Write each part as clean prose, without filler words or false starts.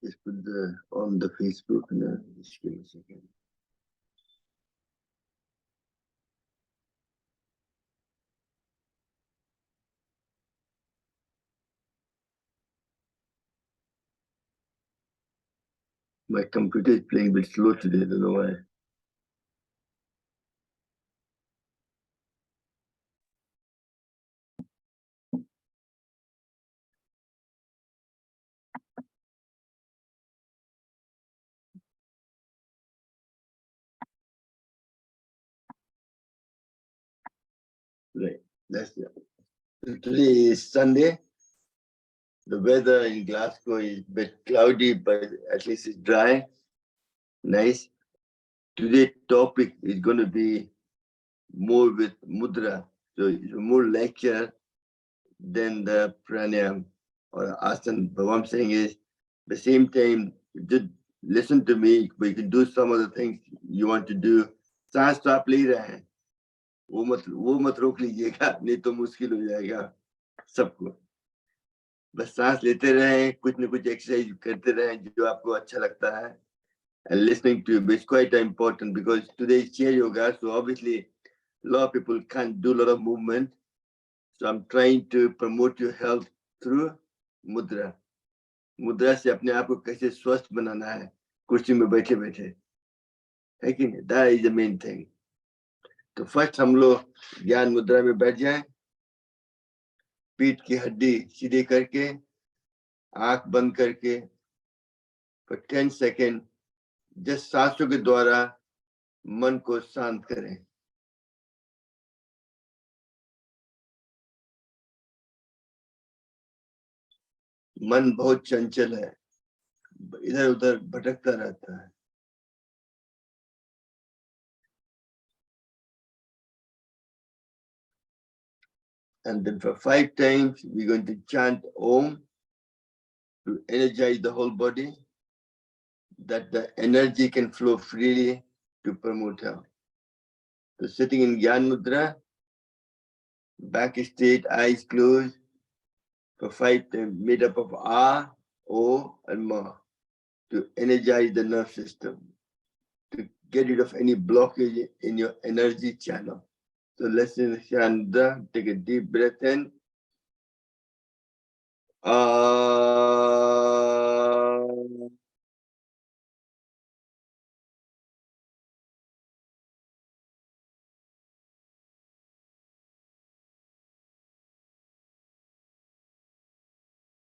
Just put the on the Facebook now. Just give me a second. My computer is playing a bit slow today, don't know why. Right. That's it. So today is Sunday. The weather in Glasgow is a bit cloudy, but at least it's dry. Nice. Today's topic is going to be more with Mudra. So it's more lecture than the pranayam or asana. But what I'm saying is, at the same time, just listen to me, but you can do some of the things you want to do. सांस तो आप ले रहे हैं, वो मत रोक लीजिएगा, नहीं तो मुश्किल हो जाएगा सबको. बस सांस लेते रहें, कुछ न कुछ एक्सरसाइज करते रहें जो आपको अच्छा लगता है. And listening to you is quite important because today is chair yoga, so obviously a lot of people can't do a lot of movement. So I'm trying to promote your health through mudra. मुद्रा से अपने आप को कैसे स्वस्थ बनाना है कुर्सी में बैठे बैठे, है कि नहीं? That is the main thing. तो फर्स्ट हम लोग ज्ञान मुद्रा में बैठ जाएं, पीठ की हड्डी सीधी करके, आंख बंद करके फॉर 10 सेकेंड जस्ट सांसों के द्वारा मन को शांत करें. मन बहुत चंचल है, इधर उधर भटकता रहता है. And then for 5 times we're going to chant Om to energize the whole body, that the energy can flow freely to promote health. So sitting in Gyan Mudra, back straight, eyes closed, for 5 times, made up of A, O, and Ma, to energize the nerve system, to get rid of any blockage in your energy channel. So let's do Chandra, take a deep breath in.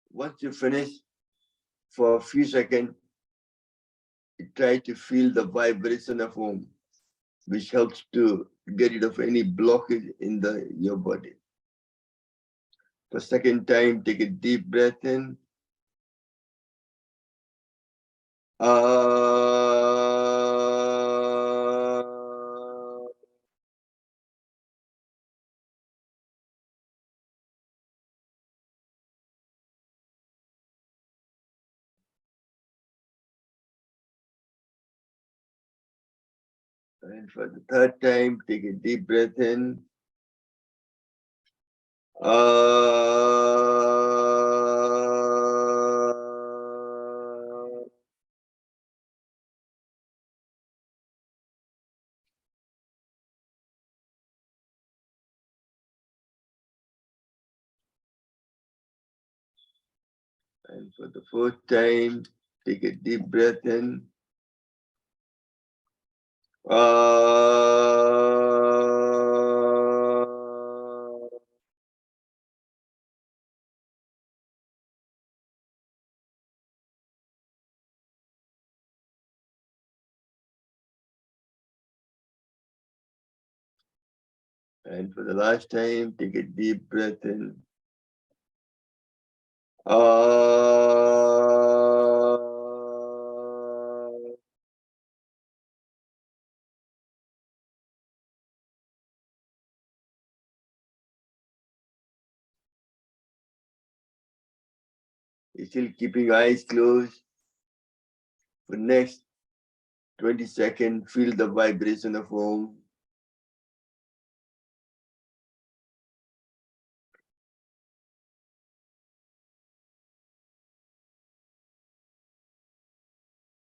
Once you finish, for a few seconds, try to feel the vibration of Om, which helps to get rid of any blockage in your body. For second time, take a deep breath in. And for the third time, take a deep breath in. And for the fourth time, take a deep breath in. And for the last time, take a deep breath in. Still keeping eyes closed. For next 20 seconds, feel the vibration of Om.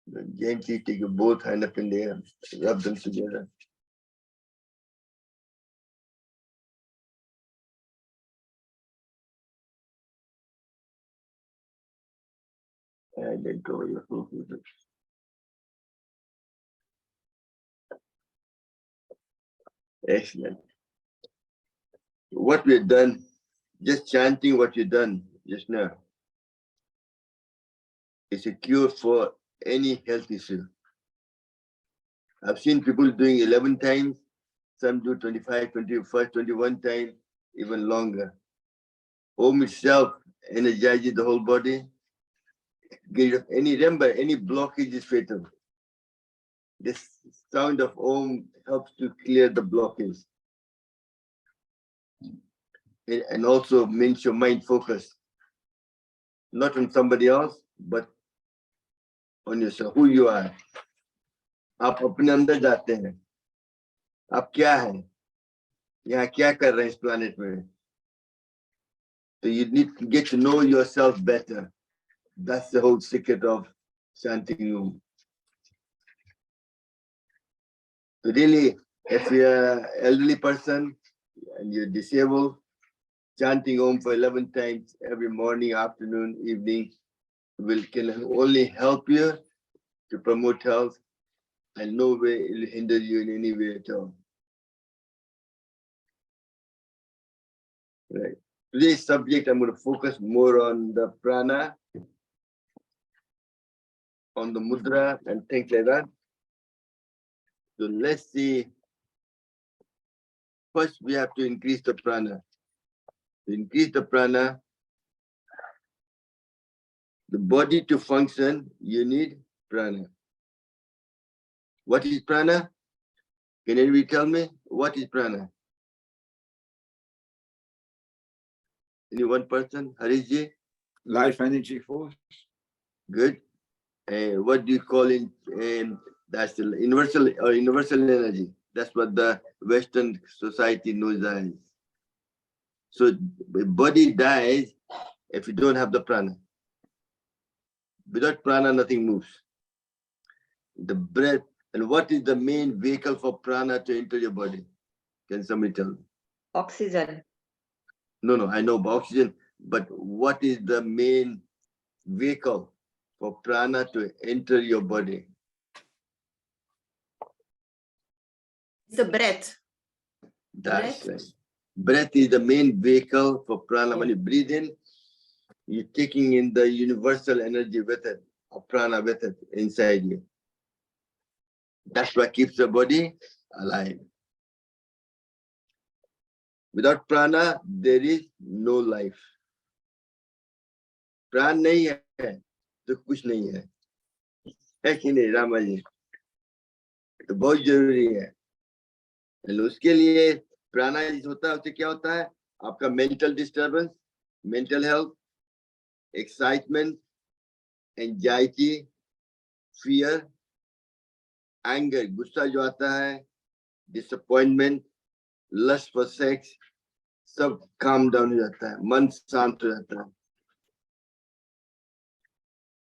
Then gently take your both hands up in the air, rub them together. And then draw your focus. Excellent. What we've done, just chanting what you've done just now, is a cure for any health issue. I've seen people doing 11 times, some do 25, 21, 21 times, even longer. Om itself energizes the whole body. Remember, any blockage is fatal. This sound of Om helps to clear the blockage. And also makes your mind focused. Not on somebody else, but on yourself, who you are. आप अपने अंदर जाते हैं. आप क्या हैं? यहाँ क्या कर रहे हैं इस planet में? So you need to get to know yourself better. That's the whole secret of chanting Om. So really, if you're an elderly person and you're disabled, chanting Om for 11 times every morning, afternoon, evening can only help you to promote health, and no way it will hinder you in any way at all. Right. Today's subject, I'm going to focus more on the prana, on the mudra, and things like that. So let's see. First, we have to increase the prana. To increase the prana, the body to function, you need prana. What is prana? Can anybody tell me what is prana? Any one person? Harishji? Life energy force. Good. What do you call it? That's the universal energy. That's what the Western society knows as. So the body dies if you don't have the prana. Without prana, nothing moves. The breath, and what is the main vehicle for prana to enter your body? Can somebody tell me? Oxygen. No, I know about oxygen, but what is the main vehicle for prana to enter your body? It's the breath. That's Breath. right. Breath is the main vehicle for prana. When you breathe in, you're taking in the universal energy with it, or prana with it inside you. That's what keeps the body alive. Without prana, there is no life. प्राण नहीं है तो कुछ नहीं है कि नहीं रामा जी? तो बहुत जरूरी है. उसके लिए प्राणायाम होता है, उससे क्या होता है? आपका mental disturbance, mental health, excitement, anxiety, fear, anger, गुस्सा जो आता है, डिसअपॉइंटमेंट, लस्ट फॉर सेक्स, सब काम डाउन हो जाता है, मन शांत हो जाता है.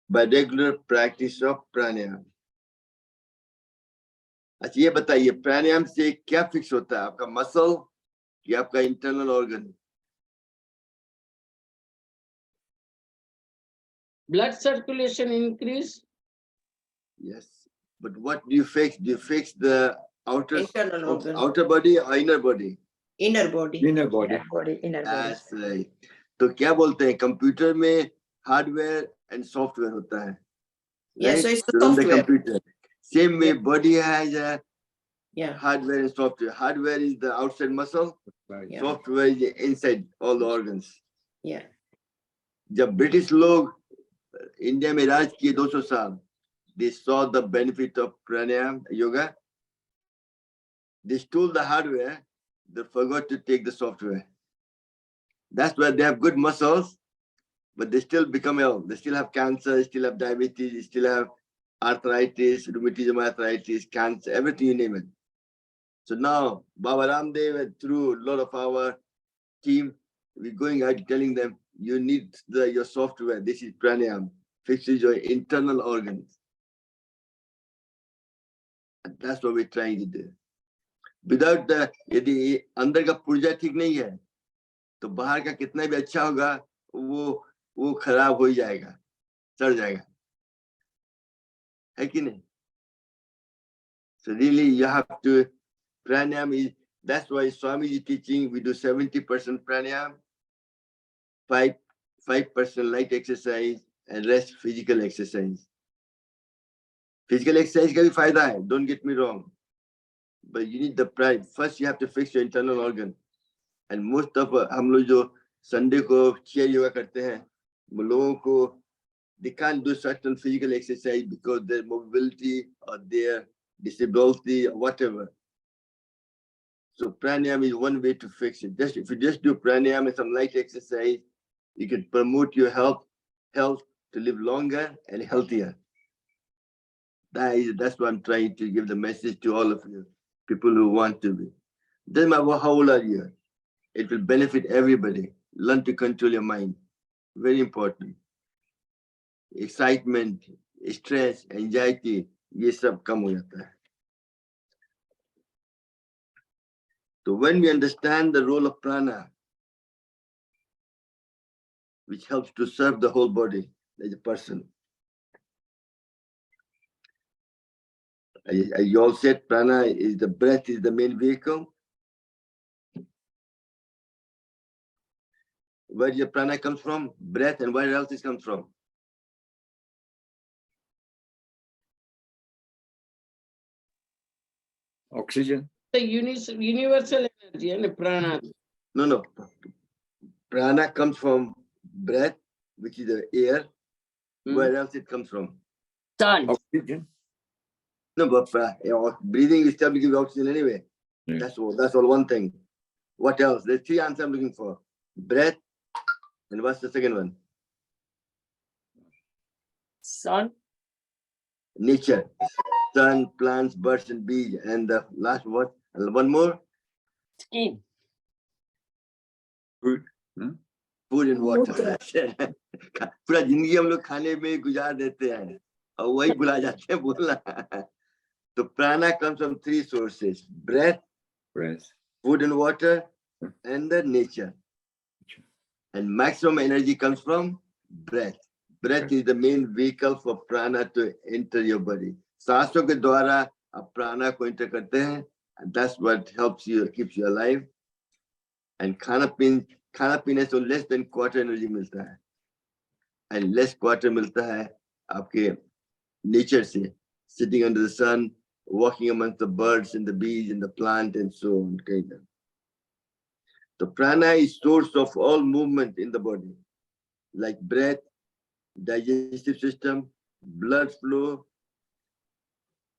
By regular practice of pranayam. अच्छा ये बताइए, प्राणायाम से क्या फिक्स होता है? आपका मसल या आपका internal organ? Blood circulation increase. Yes, but what do you fix? Do you fix the outer body or inner body? Inner body. Inner body. Inner body. That's right. तो क्या बोलते हैं, कंप्यूटर में हार्डवेयर एंड सॉफ्टवेयर होता है. Yes, so it's the on the software. computer. Same way, Yeah. body has a Yeah. hardware and software. Hardware is the outside muscle. Yeah. Software is the inside all the organs. Yeah. जब British लोग India में राज किए 200 साल, they saw the benefit of pranayam yoga. They stole the hardware, they forgot to take the software. That's why they have good muscles, but they still become ill. They still have cancer, still have diabetes, they still have arthritis, rheumatism, arthritis, cancer, everything you name it. So now, Baba Ramdev, through a lot of our team, we're going out telling them, you need your software. This is pranayam, fixes your internal organs. And that's what we're trying to do. Without the, यदि अंदर का पुर्जा ठीक नहीं है, तो बाहर का कितना भी अच्छा होगा, वो खराब हो जाएगा, चढ़ जाएगा, है कि नहीं? So really, you have to, pranayam is, that's why Swami is teaching, we do 70% pranayam, 5% light exercise, and rest physical exercise. Physical exercise का भी फायदा है, don't get me wrong. But you need the pride. First, you have to fix your internal organ. And most of हम लोग जो Sunday को chair yoga करते हैं, वो लोगों को, they can't do certain physical exercise because their mobility or their disability or whatever. So pranayam is one way to fix it. If you just do pranayam and some light exercise, you can promote your health to live longer and healthier. That's what I'm trying to give the message to all of you, people who want to be. Doesn't matter how old are you, it will benefit everybody. Learn to control your mind. Very important. Excitement, stress, anxiety, ये सब कम हो जाता है. So when we understand the role of prana, which helps to serve the whole body as a person. You all said prana is the breath is the main vehicle. Where your prana comes from? Breath, and where else it comes from? Oxygen. The universal energy and prana. No. Prana comes from breath, which is the air. Where else it comes from? Sun. Oxygen. No, but breathing is still giving oxygen anyway. Yeah. That's all one thing. What else? There's three answers I'm looking for. Breath, and what's the second one? Sun. Nature. Sun, plants, birds, and bees. And the last one, one more? Skin. Food. Food and water. पूरा जिंदगी हम लोग खाने में गुजार देते हैं और वही भुला जाते हैं बोलना. So prana comes from three sources: breath, food and water, and the nature. And maximum energy comes from breath. Breath is the main vehicle for prana to enter your body. सांसों के द्वारा आप prana को enter करते हैं, and that's what helps you, keeps you alive. And खाना पीने से less than quarter energy मिलता है, and less quarter मिलता है आपके nature से, sitting under the sun, walking amongst the birds and the bees and the plant and so on. The prana is source of all movement in the body, like breath, digestive system, blood flow,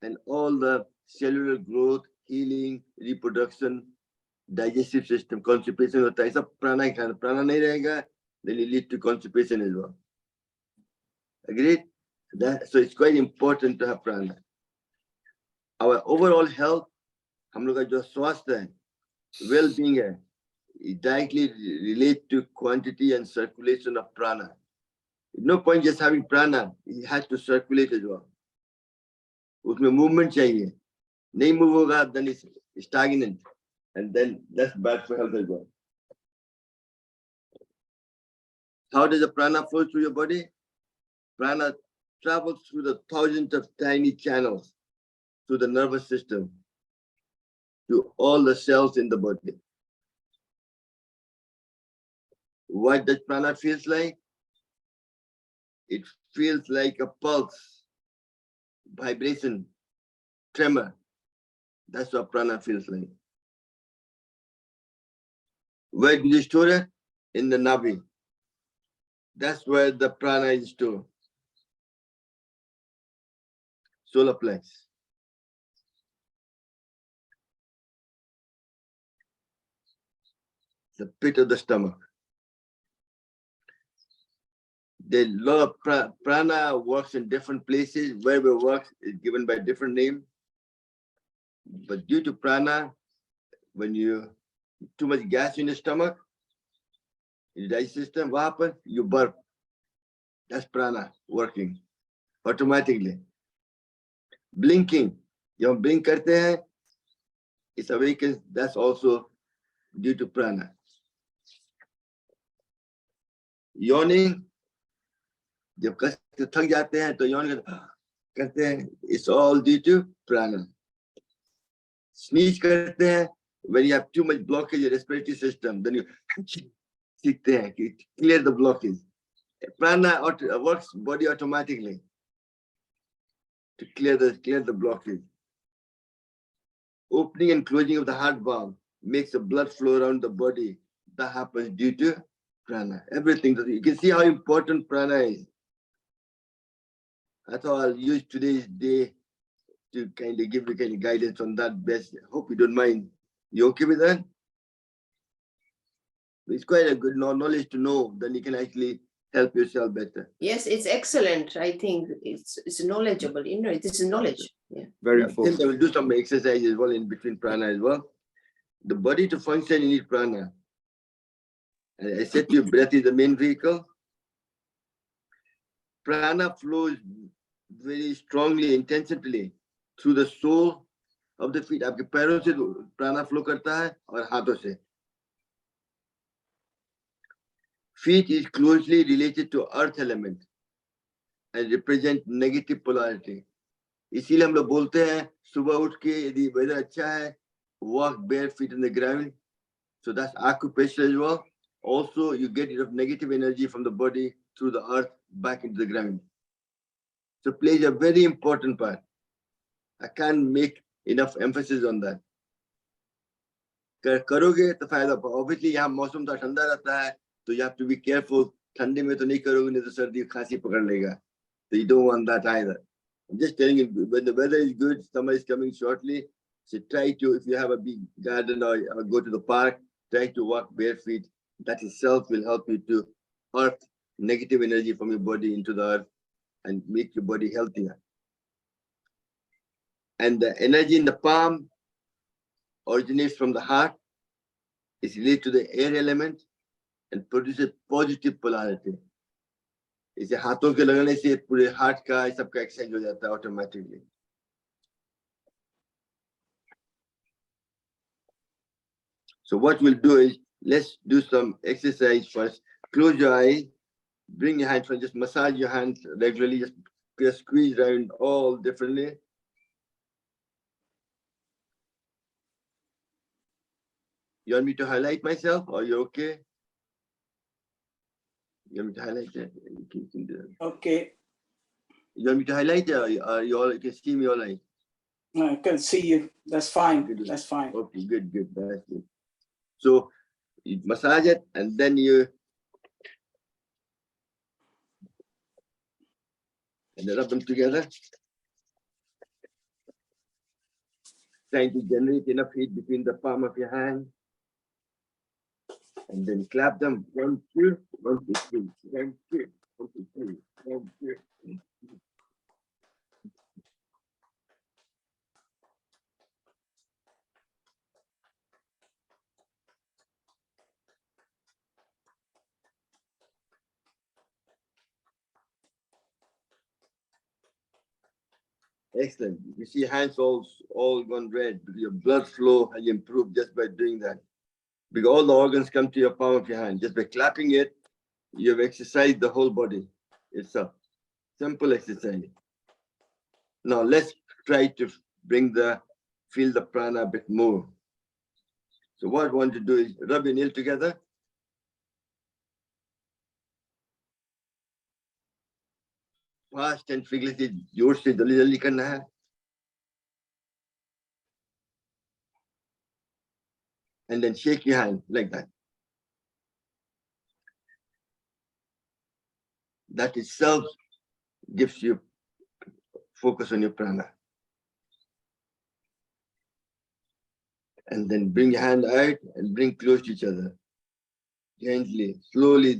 and all the cellular growth, healing, reproduction, digestive system, constipation होता है, सब prana ही खाना. Prana नहीं रहेगा, then it leads to constipation as well. Agreed? So it's quite important to have prana. Our overall health, हम लोग का जो स्वास्थ्य है, well-being है, it directly relates to quantity and circulation of prana. No point just having prana, it has to circulate as well. उसमें movement चाहिए. नहीं move होगा, then it's stagnant, and then that's bad for health as well. How does the prana flow through your body? Prana travels through the thousands of tiny channels through the nervous system to all the cells in the body. What does prana feels like? It feels like a pulse, vibration, tremor. That's what prana feels like. Where do you store it? In the navi. That's where the prana is stored. Solar plex. The pit of the stomach. The lot of prana works in different places. Wherever it works is given by different name. But due to prana, when you too much gas in the stomach, in the digestive system, what happens? You burp. That's prana working automatically. Blinking. जब हम blink करते हैं, it awakens. That's also due to prana. Yawning, जब कस के थक जाते हैं तो yawn करते हैं. It's all due to prana. Sneeze करते हैं, when you have too much blockage in your respiratory system, then you सीखते हैं कि clear the blockage. Prana works body automatically to clear the blockage. Opening and closing of the heart valve makes the blood flow around the body. That happens due to prana. Everything. You can see how important prana is. I thought I'll use today's day to kind of give you kind of guidance on that best. Hope you don't mind. You okay with that? It's quite a good knowledge to know. Then you can actually help yourself better. Yes, it's excellent. I think it's knowledgeable. You know, it is knowledge. Yeah. Very Since important. I will do some exercise as well in between prana as well. The body to function, you need prana. And I said to you, breath is the main vehicle. Prana flows very strongly, intensively through the sole of the feet. आपके पैरों से prana flow करता है और हाथों से. Feet is closely related to earth element and represent negative polarity. इसीलिए हम लोग बोलते हैं सुबह उठ के यदि वेदर अच्छा है, walk bare feet on the ground. So that's acupressure as well. Also, you get rid of negative energy from the body through the earth back into the ground. So plays a very important part. I can't make enough emphasis on that. करोगे तो फायदा. Obviously यहाँ मौसम तो ठंडा रहता है, तो you have to be careful. ठंडे में तो नहीं करोगे नहीं तो सर्दी खांसी पकड़ लेगा. So you don't want that either. I'm just telling you, when the weather is good, summer is coming shortly, so try to, if you have a big garden or go to the park, try to walk bare feet. That itself will help you to earth negative energy from your body into the earth and make your body healthier. And the energy in the palm originates from the heart, is related to the air element and produces positive polarity. इसे हाथों के लगाने से पूरे heart का सबका exchange हो जाता है automatically. So what we'll do is, let's do some exercise first. Close your eyes, bring your hands, just massage your hands regularly, just squeeze around all differently. You want me to highlight myself or you're okay? You want me to highlight that? You can do that. Okay, You want me to highlight it or you can see me all right? I can see you. That's fine. Good. That's fine. Okay, good, that's good. So you massage it and then you rub them together. Trying to generate enough heat between the palm of your hand. And then clap them. 1, 2, 1, 2, 3. 1, 2, 1, 2, 3. 1, 2. Excellent. You see hands all gone red. Your blood flow has improved just by doing that. Because all the organs come to your palm of your hand. Just by clapping it, you have exercised the whole body. It's a simple exercise. Now let's try to feel the prana a bit more. So what I want to do is rub your nail together. Fast and vigorously, जोर से जल्दी करना है. And then shake your hand like that. That itself gives you focus on your prana. And then bring your hand out and bring close to each other. Gently, slowly,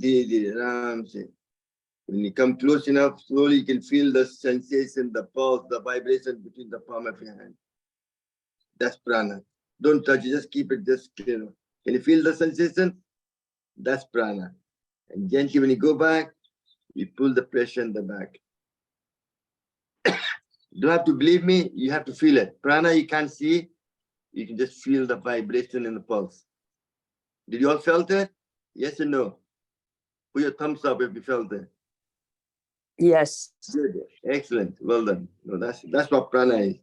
aram se. When you come close enough, slowly you can feel the sensation, the pulse, the vibration between the palm of your hand. That's prana. Don't touch it, just keep it just clear. Can you feel the sensation? That's prana. And gently when you go back, you pull the pressure in the back. You don't have to believe me, you have to feel it. Prana, you can't see, you can just feel the vibration in the pulse. Did you all felt it? Yes or no? Put your thumbs up if you felt it. Yes. Good. Excellent. Well done. No, that's what prana is.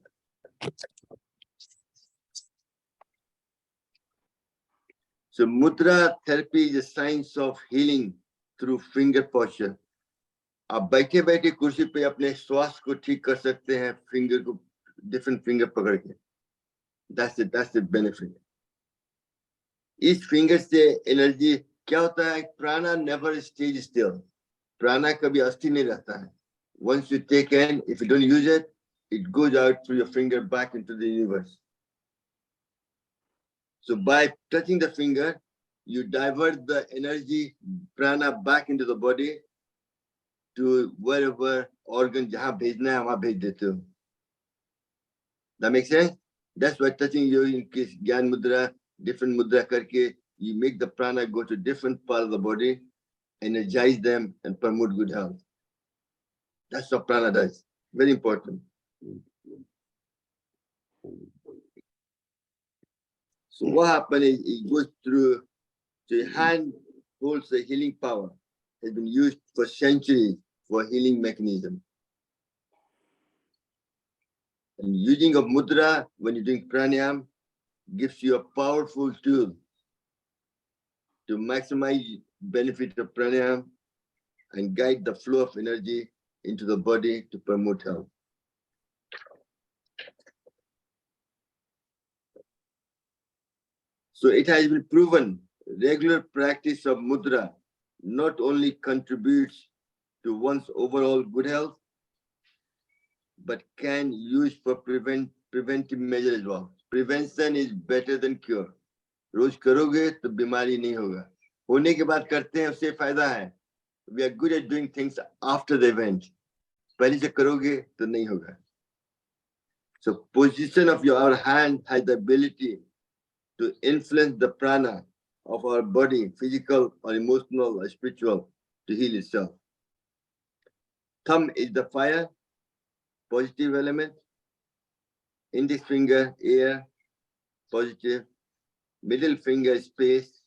So mudra therapy is a science of healing through finger posture. आप बैठे बैठे कुर्सी पे अपने श्वास को ठीक कर सकते हैं फिंगर को डिफरेंट फिंगर पकड़ के. That's the benefit. इस फिंगर से एनर्जी क्या होता है? प्राणा never stays still. प्राणा कभी अस्थिर नहीं रहता है. Once you take in, if you don't use it, it goes out through your finger back into the universe. So by touching the finger, you divert the energy, prana, back into the body to wherever organ jahan bhejna hai wahan bhej dete ho. That makes sense? That's why touching you in case Gyan Mudra, different mudra karke, you make the prana go to different part of the body, energize them and promote good health. That's what prana does. Very important. So what happens is it goes through, so your hand holds the healing power. Has been used for centuries for healing mechanism. And using of mudra when you're doing pranayam gives you a powerful tool to maximize benefit of pranayam and guide the flow of energy into the body to promote health. So it has been proven regular practice of mudra not only contributes to one's overall good health, but can use for preventive measure as well. Prevention is better than cure. रोज करोगे तो बीमारी नहीं होगा. होने के बाद करते हैं उससे फायदा है. We are good at doing things after the event. पहले से करोगे तो नहीं होगा. So position of our hand has the ability to influence the prana of our body, physical or emotional or spiritual, to heal itself. Thumb is the fire, positive element. Index finger, air, positive. Middle finger, space,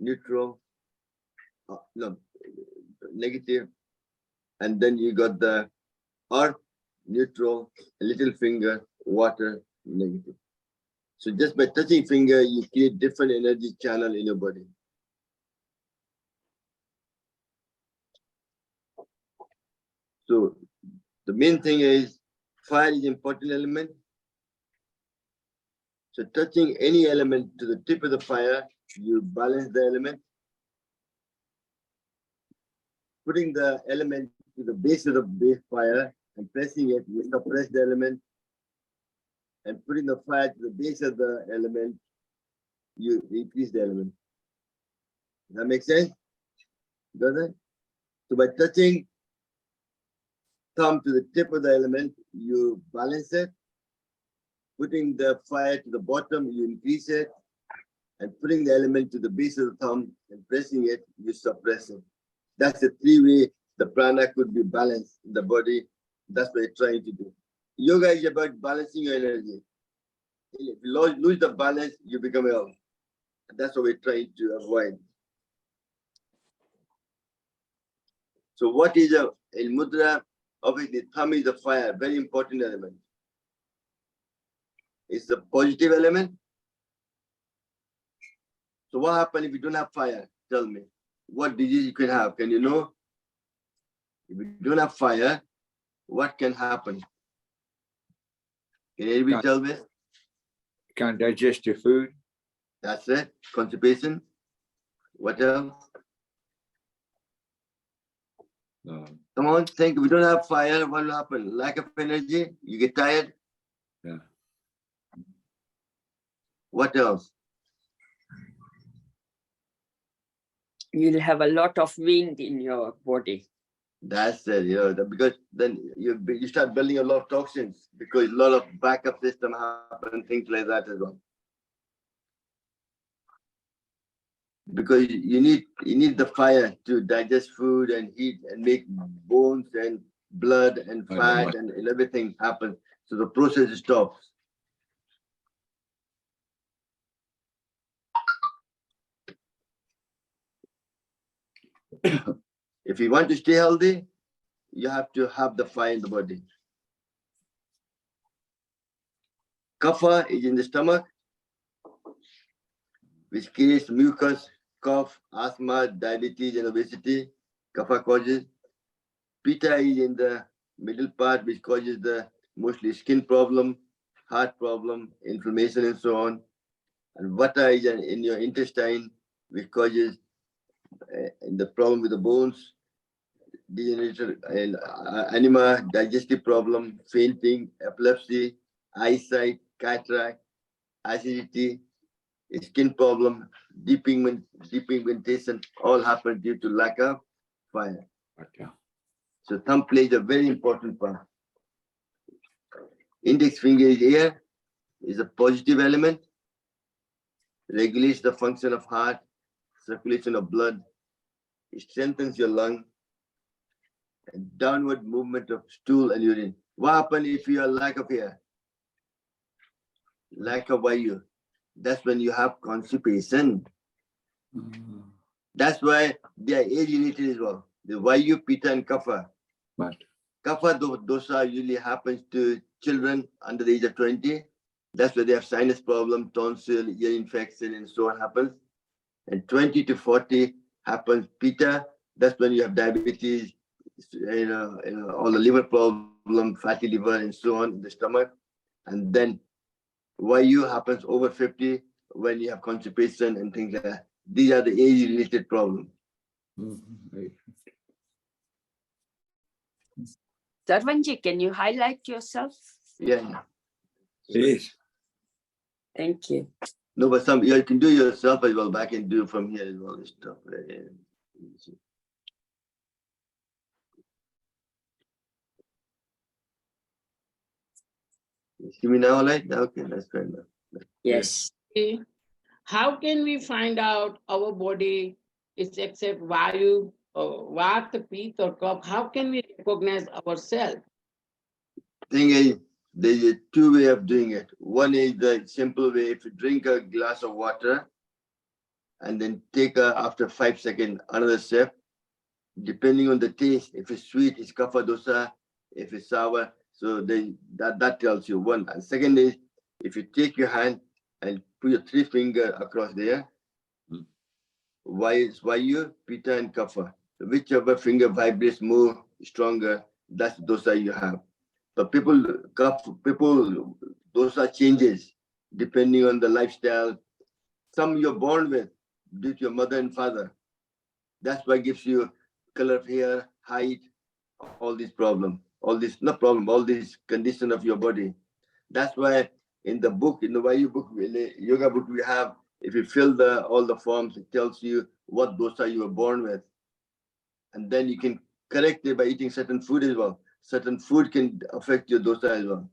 neutral, no, negative. And then you got the earth, neutral, little finger, water, negative. So just by touching finger, you create different energy channel in your body. So the main thing is fire is important element. So touching any element to the tip of the fire, you balance the element. Putting the element to the base of the base fire and pressing it, you suppress the element. And putting the fire to the base of the element, you increase the element. Does that make sense? Does it? So by touching thumb to the tip of the element, you balance it. Putting the fire to the bottom, you increase it. And putting the element to the base of the thumb and pressing it, you suppress it. That's the three-way the prana could be balanced in the body. That's what you're trying to do. Yoga is about balancing your energy. If you lose the balance, you become ill. That's what we're trying to avoid. So what is a mudra? Obviously, thumb is the fire, very important element. It's the positive element. So what happens if you don't have fire? Tell me. What disease you can have? Can you know? If you don't have fire, what can happen? Can anybody tell me? Can't digest your food. That's it. Constipation. What else? Come on, think. If we don't have fire, what will happen? Lack of energy. You get tired. Yeah. What else? You'll have a lot of wind in your body. That's it. Because then you start building a lot of toxins because a lot of backup system happen, things like that as well. Because you need the fire to digest food and heat and make bones and blood and Oh, fat right. and everything happens. So the process stops. If you want to stay healthy, you have to have the fire in the body. Kapha is in the stomach, which creates mucus, cough, asthma, diabetes, and obesity. Kapha causes. Pitta is in the middle part, which causes the mostly skin problem, heart problem, inflammation, and so on. And Vata is in your intestine, which causes the problem with the bones, degeneration, and anema, digestive problem, fainting, epilepsy, eyesight, cataract, acidity, skin problem, depigmentation, all happen due to lack of fire. Okay. So thumb plays a very important part. Index finger is here, is a positive element, regulates the function of heart, circulation of blood, it strengthens your lung, and downward movement of stool and urine. What happens if you have lack of air? Lack of vayu. That's when you have constipation. That's why they are age-related as well. The vayu, pitta, and kapha. Right. Kapha dosa usually happens to children under the age of 20. That's where they have sinus problem, tonsil, ear infection, and so on happens. And 20 to 40 happens pitta. That's when you have diabetes, all the liver problem, fatty liver, and so on in the stomach. And then vayu happens over 50 when you have constipation and things like that. These are the age-related problems. Sarvanji, can you highlight yourself? Yeah. Yes. Thank you. No, but some you can do yourself as well. But I can do from here as well. This stuff. You see me now, all right? Okay, that's fair enough. Yes. How can we find out our body is except vayu, or vata, pitta, or kapha? How can we recognize ourselves? Thing is, there's a two way of doing it. One is the simple way. If you drink a glass of water and then take after 5 seconds another sip, depending on the taste, if it's sweet, it's kapha dosa. If it's sour, so that tells you one. And second is, if you take your hand and put your 3 fingers across there, vayu, pitta, and kapha. So whichever finger vibrates more stronger, that's the dosa you have. But people dosa changes depending on the lifestyle. Some you're born with due to your mother and father. That's what gives you color of hair, height, all these problems, all these condition of your body. That's why in the book, in the Vayu book, in the yoga book we have, if you fill all the forms, it tells you what dosa you were born with. And then you can correct it by eating certain food as well. Certain food can affect your dosa as well.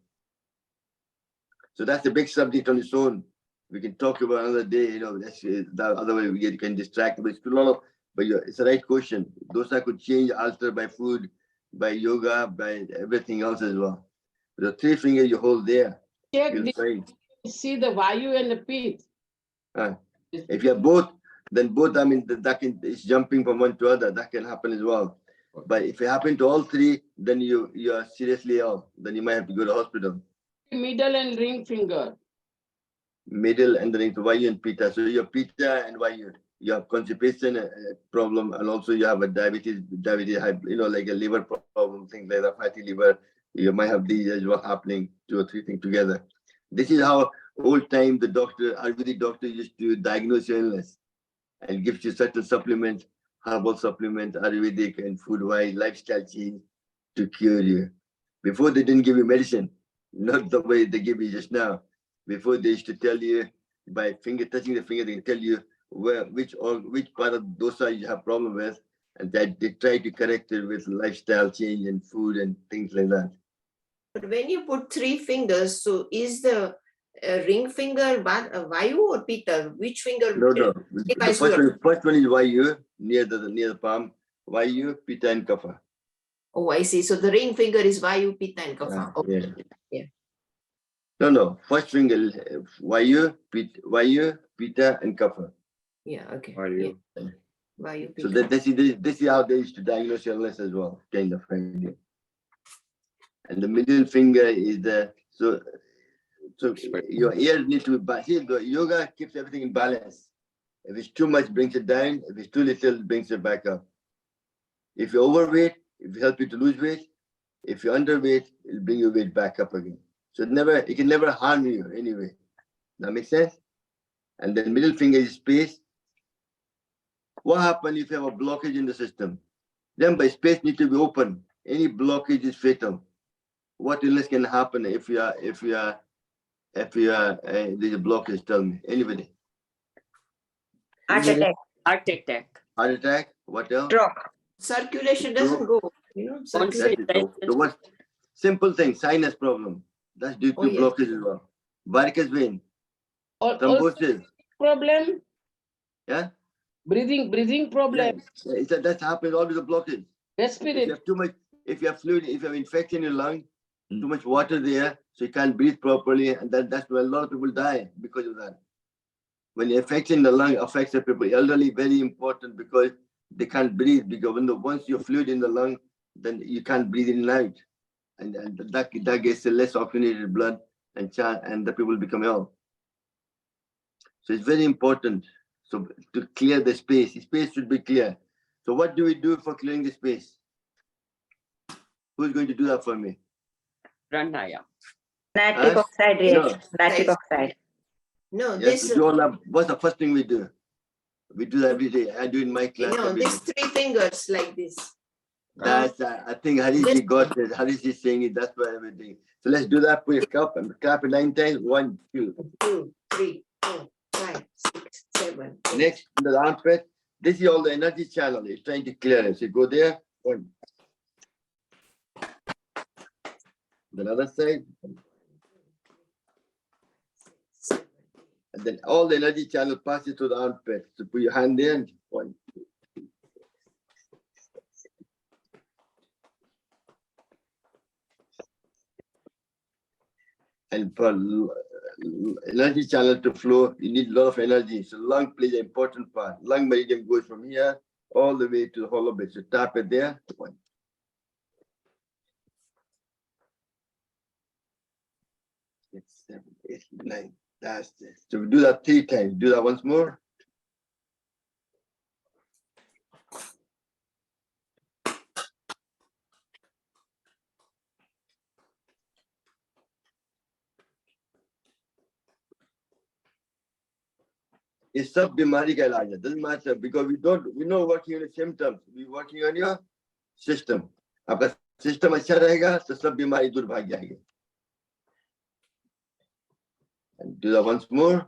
So that's a big subject on its own. We can talk about another day, that's the other way we can distract, but it's a lot of, but it's the right question. Dosa could change, alter by food, by yoga, by everything else as well. The 3 fingers you hold there, Check you'll find. see the vayu and the pitta. If you have both, then both, it's jumping from one to other. That can happen as well. But if it happen to all 3, then you are seriously ill. Then you might have to go to hospital. Middle and ring finger. Middle and then into vayu and pitta. So you have pitta and vayu. You have constipation problem, and also you have a diabetes, like a liver problem, things like that, fatty liver. You might have these as well happening, 2 or 3 things together. This is how old time the Ayurvedic doctor used to diagnose your illness and gives you certain supplements, herbal supplements, Ayurvedic and food-wise, lifestyle change to cure you. Before they didn't give you medicine, not the way they give you just now. Before they used to tell you by touching the finger, they can tell you which part of dosa you have problem with, and that they try to correct it with lifestyle change and food and things like that. But when you put 3 fingers, so is the ring finger vayu or pitta? Which finger? No. The first one is vayu, near the palm, vayu, pitta, and kapha. Oh, I see. So the ring finger is Vayu, Pitta, and Kapha. Okay. Yeah. Yeah. No. First finger, Vayu, Pitta, and Kapha. Yeah. Okay. Are you? Yeah. Vayu, So Pitta. this is how they used to diagnose illness as well, kind of idea. And the middle finger is the so your ears need to be balanced. See, the yoga keeps everything in balance. If it's too much, brings it down. If it's too little, it brings it back up. If you're overweight, it will help you to lose weight. If you're underweight, it'll bring your weight back up again. So it can never harm you anyway. That makes sense? And then middle finger is space. What happens if you have a blockage in the system? Then by space need to be open. Any blockage is fatal. What illness can happen if there's a blockage? Tell me, anybody. Heart attack. Heart attack. Heart attack. What else? Stroke. Circulation doesn't go. Circulation. The what? Simple thing. Sinus problem. That's due to Oh, yes. blockage as well. Varicose vein. Or Thrombosis. problem, Yeah. breathing problem, That happens all with the blockage. If you respiratory. have too much, if you have fluid, if you have infection in your lung, too much water there, so you can't breathe properly, and that's where a lot of people die because of that. When the infection in the lung affects the people, elderly, very important because they can't breathe, because once you're fluid in the lung, then you can't breathe in and out, and that gets less oxygenated blood, and the people become ill. So it's very important. So to clear the space should be clear. So what do we do for clearing the space? Who's going to do that for me? Pranayam. Nitric Huh? oxide No. reaction. Nitric oxide. No, Yes, this. we do all that. What's the first thing we do? We do that every day. I do in my class No, every day. these 3 fingers like this. That's I think Harishji got it. Harishji is saying it. That's why everything. So let's do that. Put your cup and clap it 9 times. 1, 2. 2, 3, 4, 5, 6, 7. 8. Next, the armpit. This is all the energy channel. It's trying to clear it. So go there. 1. The other side. 7, 8. And then all the energy channel passes to the armpit. So put your hand there. And 1, 2. And for energy channel to flow, you need a lot of energy. So lung plays an important part. Lung meridian goes from here all the way to the hollow bit. So tap it there. 1. 6, 7, 8, 9. That's it. So we do that 3 times. Do that once more. It's sub bimari ka ilaj hai. Doesn't matter because we're not working on the symptoms. We're working on your system. Aapka system acha rahega, to sab bimari dur bhag jayegi. And do that once more.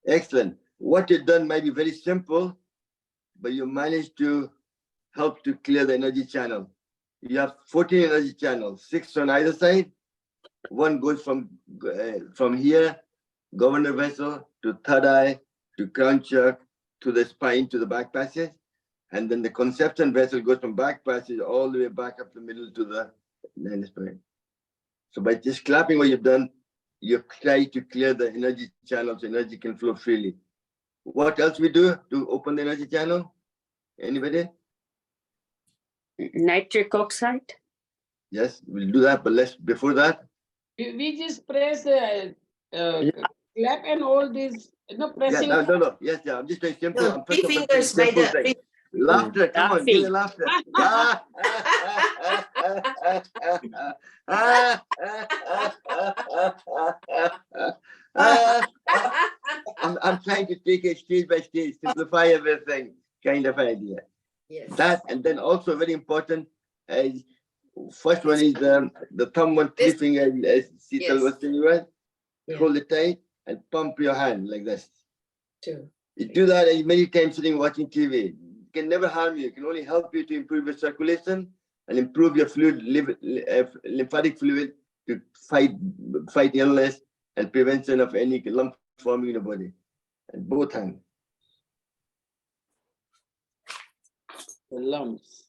Excellent. What you've done might be very simple, but you managed to help to clear the energy channel. You have 14 energy channels, 6 on either side. One goes from here, governor vessel, to third eye, to crown chakra, to the spine, to the back passage. And then the conception vessel goes from back passage all the way back up the middle to the spine. So by just clapping what you've done, you try to clear the energy channels, energy can flow freely. What else we do to open the energy channel? Anybody? Nitric oxide. Yes, we'll do that, but before that. We just press, clap and all this, pressing. No. Yes, I'm just doing simple. No, I'm 3 pressing fingers by simple the. thing. Laughter, come on, give me Laughing. laughter. I'm trying to take it stage by stage, simplify everything, kind of idea. Yes. That, and then also very important, first one is the thumb one, 3 finger, as Sital Yes. was saying, right? Yeah. Hold it tight, and pump your hand like this. Two. You do that many times sitting watching TV. It can never harm you. It can only help you to improve your circulation and improve your lymphatic fluid to fight illness and prevention of any lump forming in the body. And both hands. The lumps.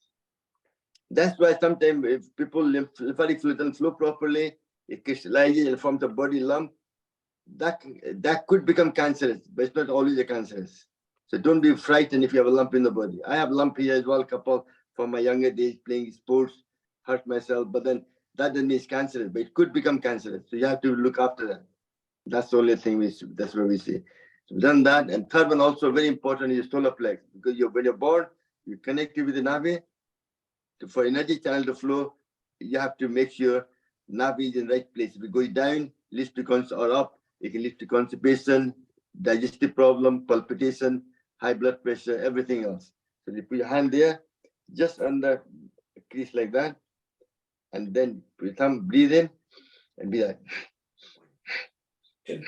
That's why sometimes if people lymphatic fluid doesn't flow properly, it crystallizes and forms a body lump. That could become cancerous, but it's not always a cancerous. So don't be frightened if you have a lump in the body. I have a lump here as well, couple from my younger days playing sports, hurt myself, but then that doesn't mean it's cancerous, but it could become cancerous. So you have to look after that. That's the only thing that's what we see. So we've done that. And third one also very important is solar plex, because when you're born, you connect it with the Navi. For energy channel to flow, you have to make sure Navi is in the right place. If it goes down, leads to or up, it can lead to constipation, digestive problem, palpitation, high blood pressure, everything else. So you put your hand there, just under a crease like that, and then put your thumb, breathe in, and be like. Do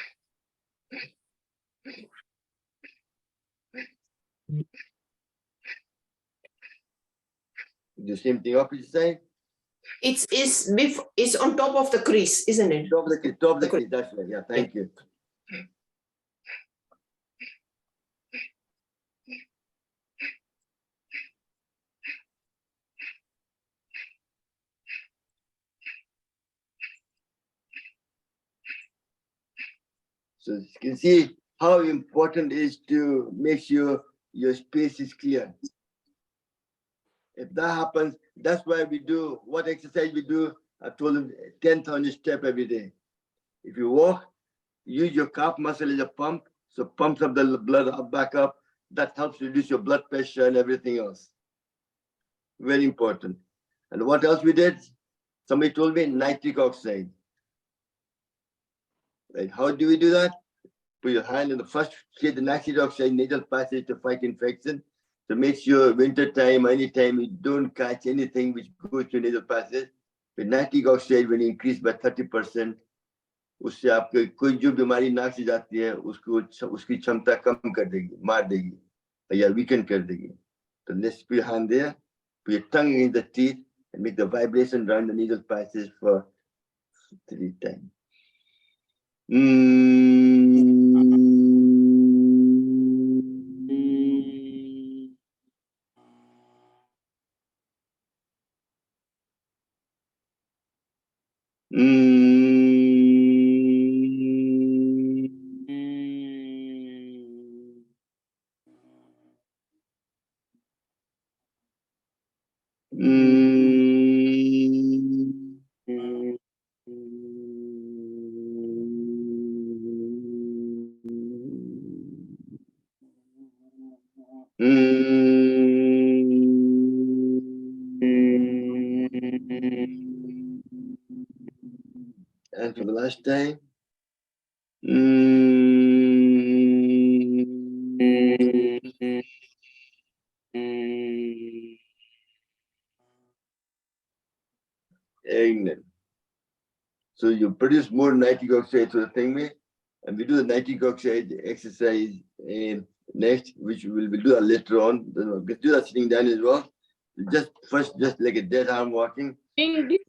the same thing opposite side. It's on top of the crease, isn't it? Top of the crease, that's right. Yeah, thank you. So you can see how important it is to make sure your space is clear. If that happens, that's why we do what exercise we do. I told them 10,000 steps every day. If you walk, use your calf muscle as a pump, so pumps up the blood up, back up. That helps reduce your blood pressure and everything else. Very important. And what else we did? Somebody told me nitric oxide. Right? How do we do that? Put your hand in the first, get the nitric oxide nasal passage to fight infection. So make sure winter time, anytime you don't catch anything which goes to nasal passage. With nitric oxide, when you increase by 30%, उससे आपके कोई जो बीमारी नाक से जाती है उसकी क्षमता कम कर देगी, मार देगी या weaken कर देगी. So let's put your hand there, put your tongue in the teeth, and make the vibration around the nasal passage for 3 times. And for the last time. Excellent. So you produce more nitric oxide to the thing, and we do the nitric oxide exercise next, which we'll do that later on. We'll do that sitting down as well. Just like a dead arm walking. In this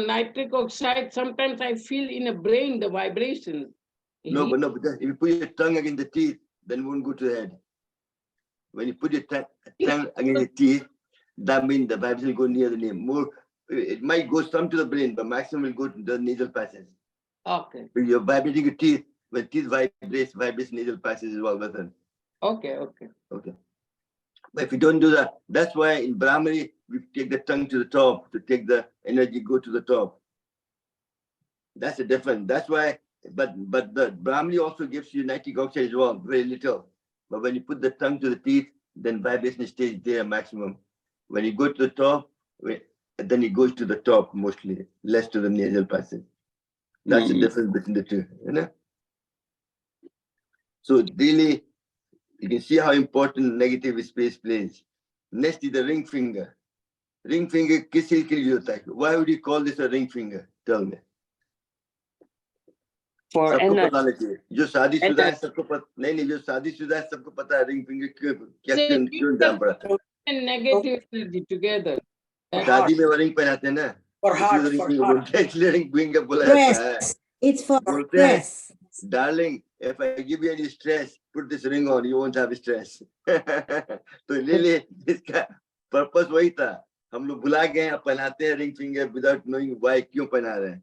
nitric oxide, sometimes I feel in the brain the vibration. No, but if you put your tongue against the teeth, then it won't go to the head. When you put your tongue against the teeth, that means the vibration will go near the name. More, it might go some to the brain, but maximum will go to the nasal passage. Okay. When you're vibrating your teeth, when teeth vibrates nasal passage as well with it. Okay. Okay. But if you don't do that, that's why in Brahmari, we take the tongue to the top to take the energy go to the top. That's the difference. That's why, but the Brahmari also gives you nitric oxide as well, very little. But when you put the tongue to the teeth, then vibration stays there maximum. When you go to the top, then it goes to the top mostly, less to the nasal passage. That's the difference between the two, you know? So really, you can see how important negative space plays. Next is the ring finger. Ring finger, किस चीज के लिए होता है? Why would you call this a ring finger? Tell me. for सबको energy. पता होना चाहिए जो शादीशुदा है सबको पता नहीं जो शादीशुदा है सबको पता है रिंग फिंगर क्यों क्या They क्यों give क्यों जाम पड़ा था and negative energy together. That's शादी में वो रिंग पहनाते हैं ना For इसलिए heart, ring for finger heart. बोलते हैं इसलिए रिंग फिंगर बोला जाता है Stress. It's for बोलते हैं stress. darling if I give you any stress put this ring on you won't have stress तो ले इसका पर्पस वही था हम लोग भुला गए अब पहनाते हैं ring finger without knowing why क्यों पहना रहे हैं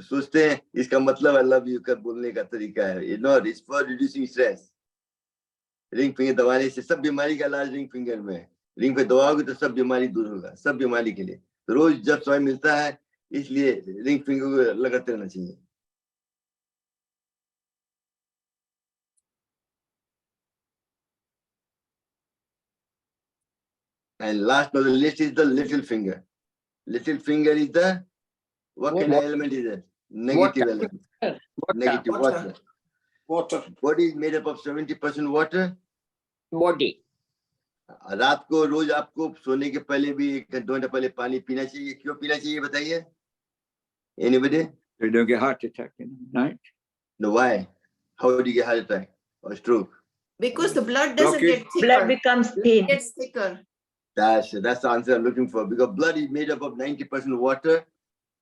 सोचते हैं इसका मतलब आई लव यू का बोलने का तरीका है ये not it's for reducing stress ring finger दबाने से सब बीमारी का इलाज रिंग फिंगर में है रिंग पे दबाओगे तो सब बीमारी दूर होगा सब बीमारी के लिए तो रोज जब समय मिलता है इसलिए रिंग फिंगर को लगाते रहना चाहिए And last on the list is the little finger. Little finger is the what kind of element is it? Negative element. Negative water. Water. Body is made up of 70% water. Body. रात को रोज आपको सोने के पहले भी 1 घंटा पहले पानी पीना चाहिए क्यों पीना चाहिए बताइए Anybody? So you don't get heart attack in the night. No, why? How do you get heart attack or stroke? Because the blood doesn't Blockage. get thicker. Blood becomes It thin. gets thicker. That's the answer I'm looking for because blood is made up of 90% water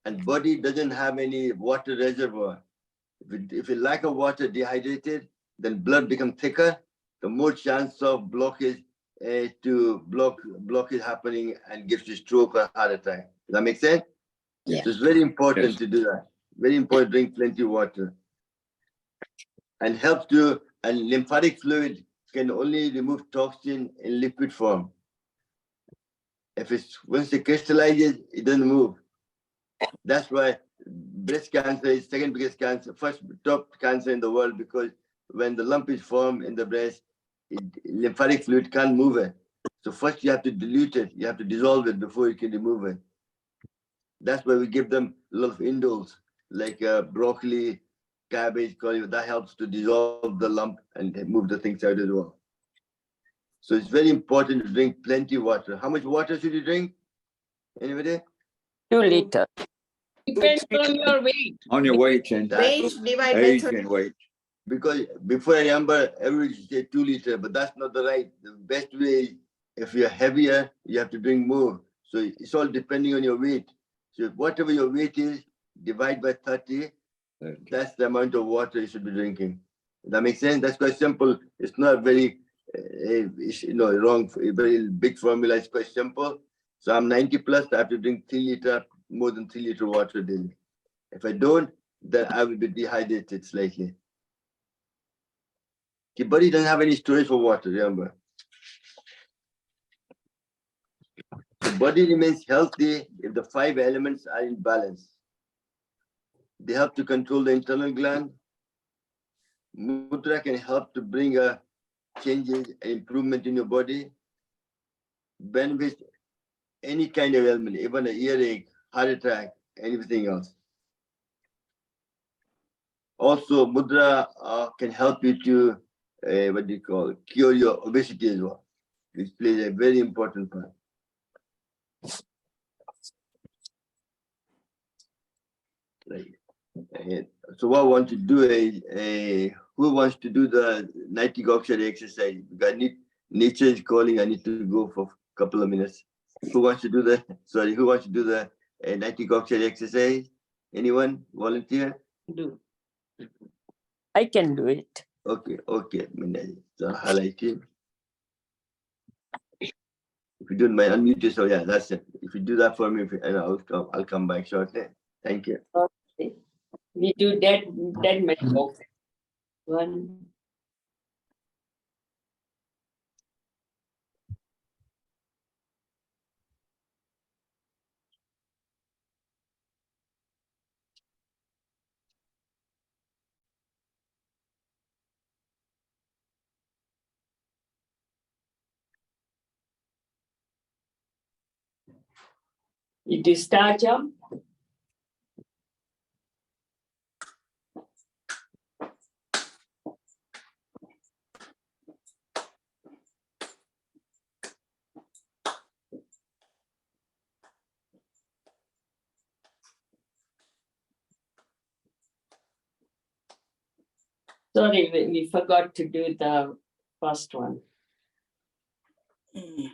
and body doesn't have any water reservoir. If you lack of water, dehydrated, then blood becomes thicker, the more chance of blockage blockage happening and gives you stroke or heart attack. Does that make sense? Yeah. So it's very important Yes. to do that. Very important to drink plenty of water. And helps to, and lymphatic fluid can only remove toxin in liquid form. If it's once it crystallizes, it doesn't move. That's why breast cancer is second biggest cancer, first top cancer in the world because when the lump is formed in the breast, lymphatic fluid can't move it. So first you have to dilute it, you have to dissolve it before you can remove it. That's why we give them a lot of indoles like broccoli, cabbage, cauliflower. That helps to dissolve the lump and move the things out as well. So it's very important to drink plenty of water. How much water should you drink? Anybody? 2 liters. depends on your weight. On your weight and Weight divided by age 30. and weight. Because before I remember, everybody say 2 liters, but that's not the right. The best way is if you're heavier, you have to drink more. So it's all depending on your weight. So whatever your weight is, divide by 30, that's the amount of water you should be drinking. Does that make sense? That's quite simple. It's not very, wrong, a very big formula. It's quite simple. So I'm 90 plus, I have to drink 3 liters, more than 3 liters water daily. If I don't, then I will be dehydrated slightly. The body doesn't have any storage for water, remember. The body remains healthy if the 5 elements are in balance. They help to control the internal gland. Mudra can help to bring a changes and improvement in your body. Benefits any kind of ailment, even an earache, heart attack, anything else. Also, Mudra can help you to, cure your obesity as well, which plays a very important part. Right. So what I want to do is, who wants to do the nitric oxide exercise? Because nature is calling, I need to go for a couple of minutes. Who wants to do who wants to do the nitric oxide exercise? Anyone volunteer? Do. I can do it. Okay, Minaj. So highlight it. If you don't mind, unmute yourself. Yeah, that's it. If you do that for me, and I'll come back shortly. Thank you. Okay. We do that many of 1. It is start, Jam? Sorry, we forgot to do the first one. Mm.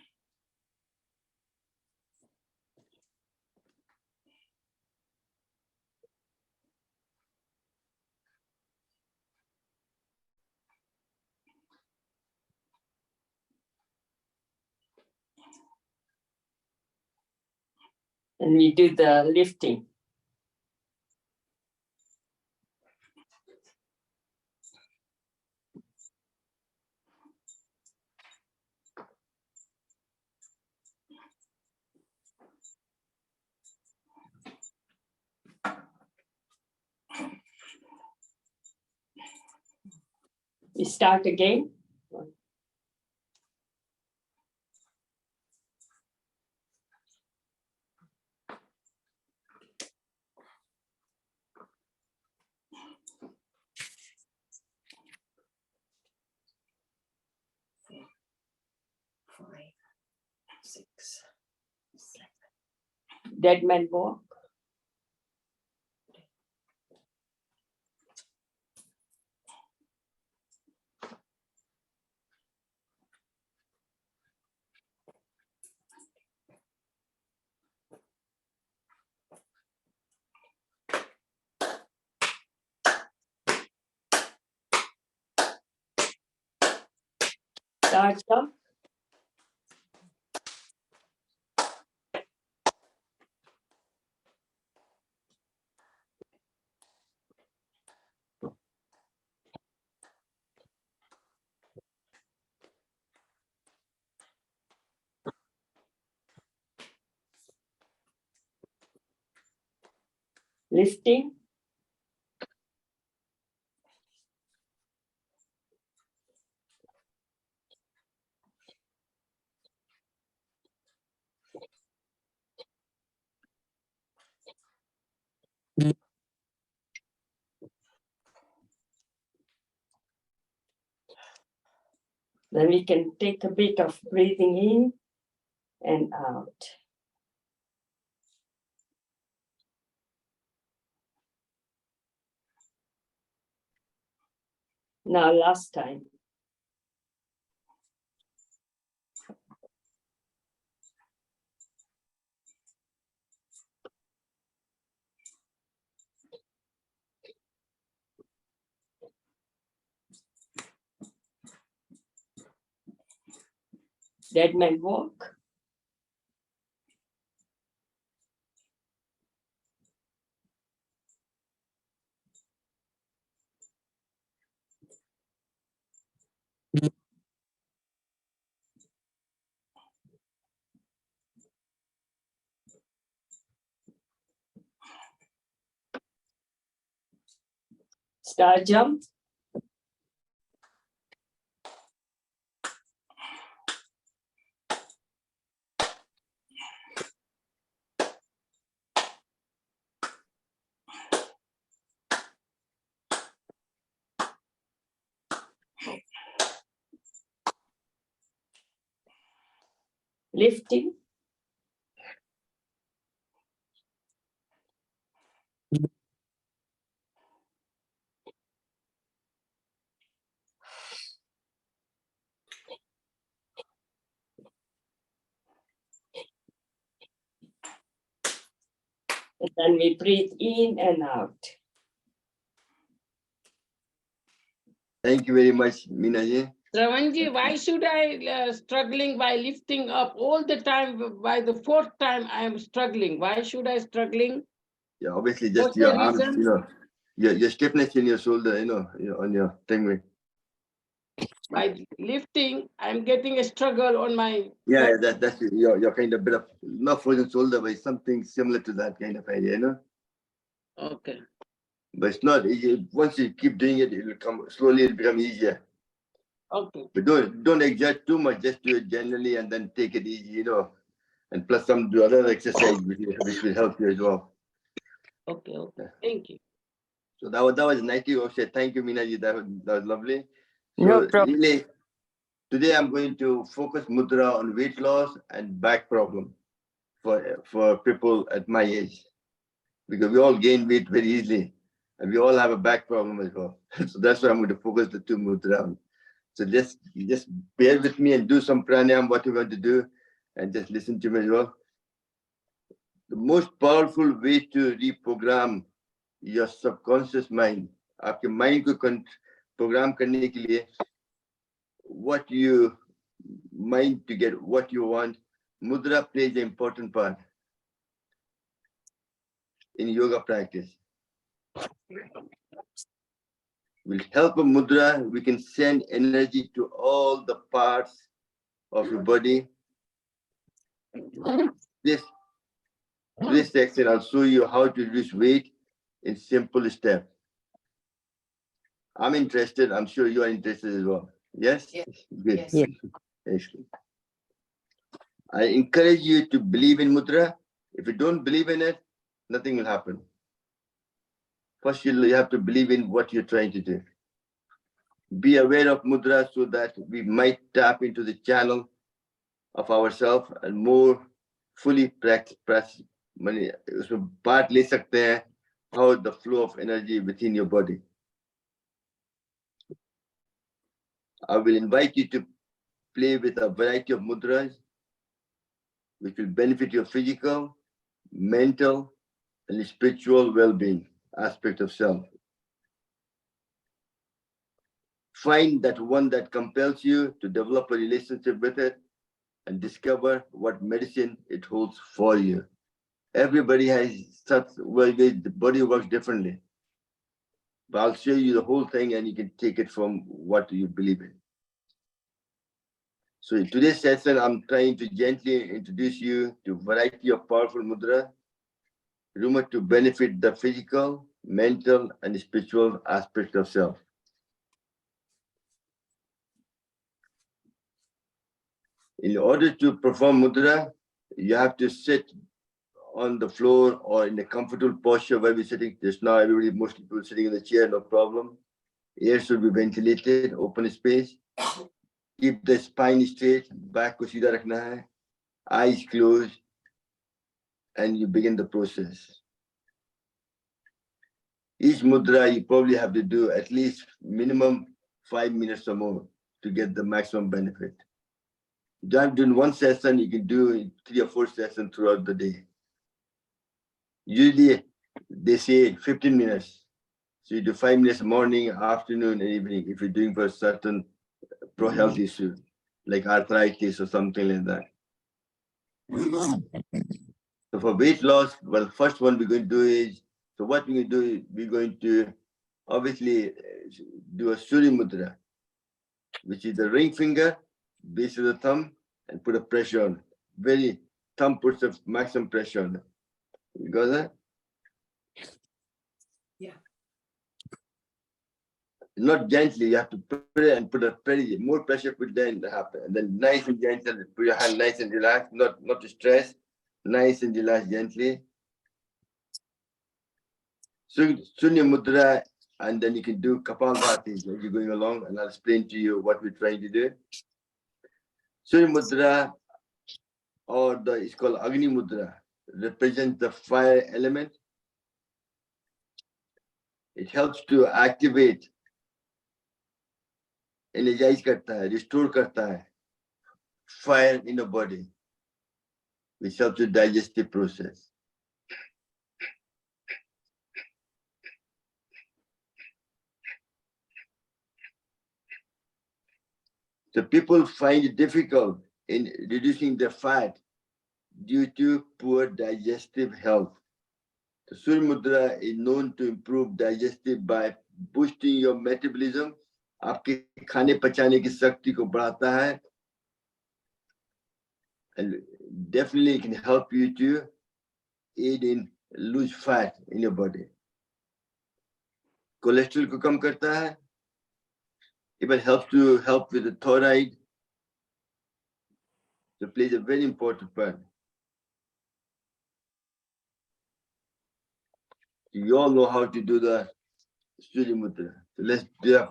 And we do the lifting. We start again. Five, six, seven. Dead man walk. Start up. Lifting. Then we can take a bit of breathing in and out. Now last time. Dead man walk. Star jump. Lifting. And then we breathe in and out. Thank you very much, Minaji. Shravanji, why should I struggling by lifting up all the time? By the fourth time, I am struggling. Why should I struggling? Yeah, obviously What's just your the arms, reason? you know, your stiffness in your shoulder, on your thing. By lifting, I'm getting a struggle on my. Yeah, that's your kind of bit of not frozen shoulder, but it's something similar to that kind of idea, Okay. But it's not easy. Once you keep doing it, it will come slowly. It'll become easier. Okay. But don't exert too much. Just do it generally, and then take it easy, And plus some do other exercise which will help you as well. Okay. Okay. Thank you. So that was nice. You said thank you, Minaji. That was lovely. So No problem. really, today I'm going to focus mudra on weight loss and back problem for people at my age, because we all gain weight very easily, And we all have a back problem as well. So that's why I'm going to focus the two mudra on. So just bear with me and do some pranayam, what you're going to do, and just listen to me as well. The most powerful way to reprogram your subconscious mind, आपके mind को program करने के लिए, what you mind to get what you want, mudra plays an important part in yoga practice. With help of mudra, we can send energy to all the parts of your body. This section, I'll show you how to reduce weight in simple steps. I'm interested. I'm sure you are interested as well. Yes? Yes. Good. Yes. Yes. Excellent. I encourage you to believe in mudra. If you don't believe in it, nothing will happen. First, you have to believe in what you're trying to do. Be aware of mudra so that we might tap into the channel of ourselves and more fully practice उसमें part ले सकते हैं how the flow of energy within your body. I will invite you to play with a variety of mudras which will benefit your physical, mental, and spiritual well-being aspect of self. Find that one that compels you to develop a relationship with it and discover what medicine it holds for you. Everybody has such, well, the body works differently. But I'll show you the whole thing and you can take it from what you believe in. So in today's session, I'm trying to gently introduce you to a variety of powerful mudra, rumored to benefit the physical, mental, and spiritual aspect of self. In order to perform mudra, you have to sit on the floor or in a comfortable posture where we're sitting. Just now, most people sitting in the chair, no problem. Air should be ventilated, open space. Keep the spine straight, back ko seedha rakhna hai, eyes closed, and you begin the process. Each mudra, you probably have to do at least minimum 5 minutes or more to get the maximum benefit. You don't have to do in one session, you can do 3 or 4 sessions throughout the day. Usually, they say 15 minutes. So you do 5 minutes morning, afternoon, and evening if you're doing for a certain pro-health issue, like arthritis or something like that. So for weight loss, well, first one we're going to do is, so what we're going to do is we're going to obviously do a Surya Mudra, which is the ring finger, base of the thumb, and put a pressure on it. Thumb puts a maximum pressure on it. You got that? Yeah. Not gently, you have to put it and put a very more pressure could then happen. And then nice and gentle, put your hand nice and relaxed, not to stress, nice and relaxed gently. So Sunya Mudra, and then you can do Kapalbhati as you're going along, and I'll explain to you what we're trying to do. Sunya Mudra, or it's called Agni Mudra, represents the fire element. It helps to activate, energize karta hai, restore karta hai, fire in the body, which helps the digestive process. So people find it difficult in reducing their fat due to poor digestive health. The Surya Mudra is known to improve digestive by boosting your metabolism. आपके खाने पचाने की शक्ति को बढ़ाता है, and definitely it can help you to aid in lose fat in your body. Cholesterol को कम करता है. It helps to help with the thyroid. So it plays a very important part. You all know how to do the Surya Mudra. So let's do that.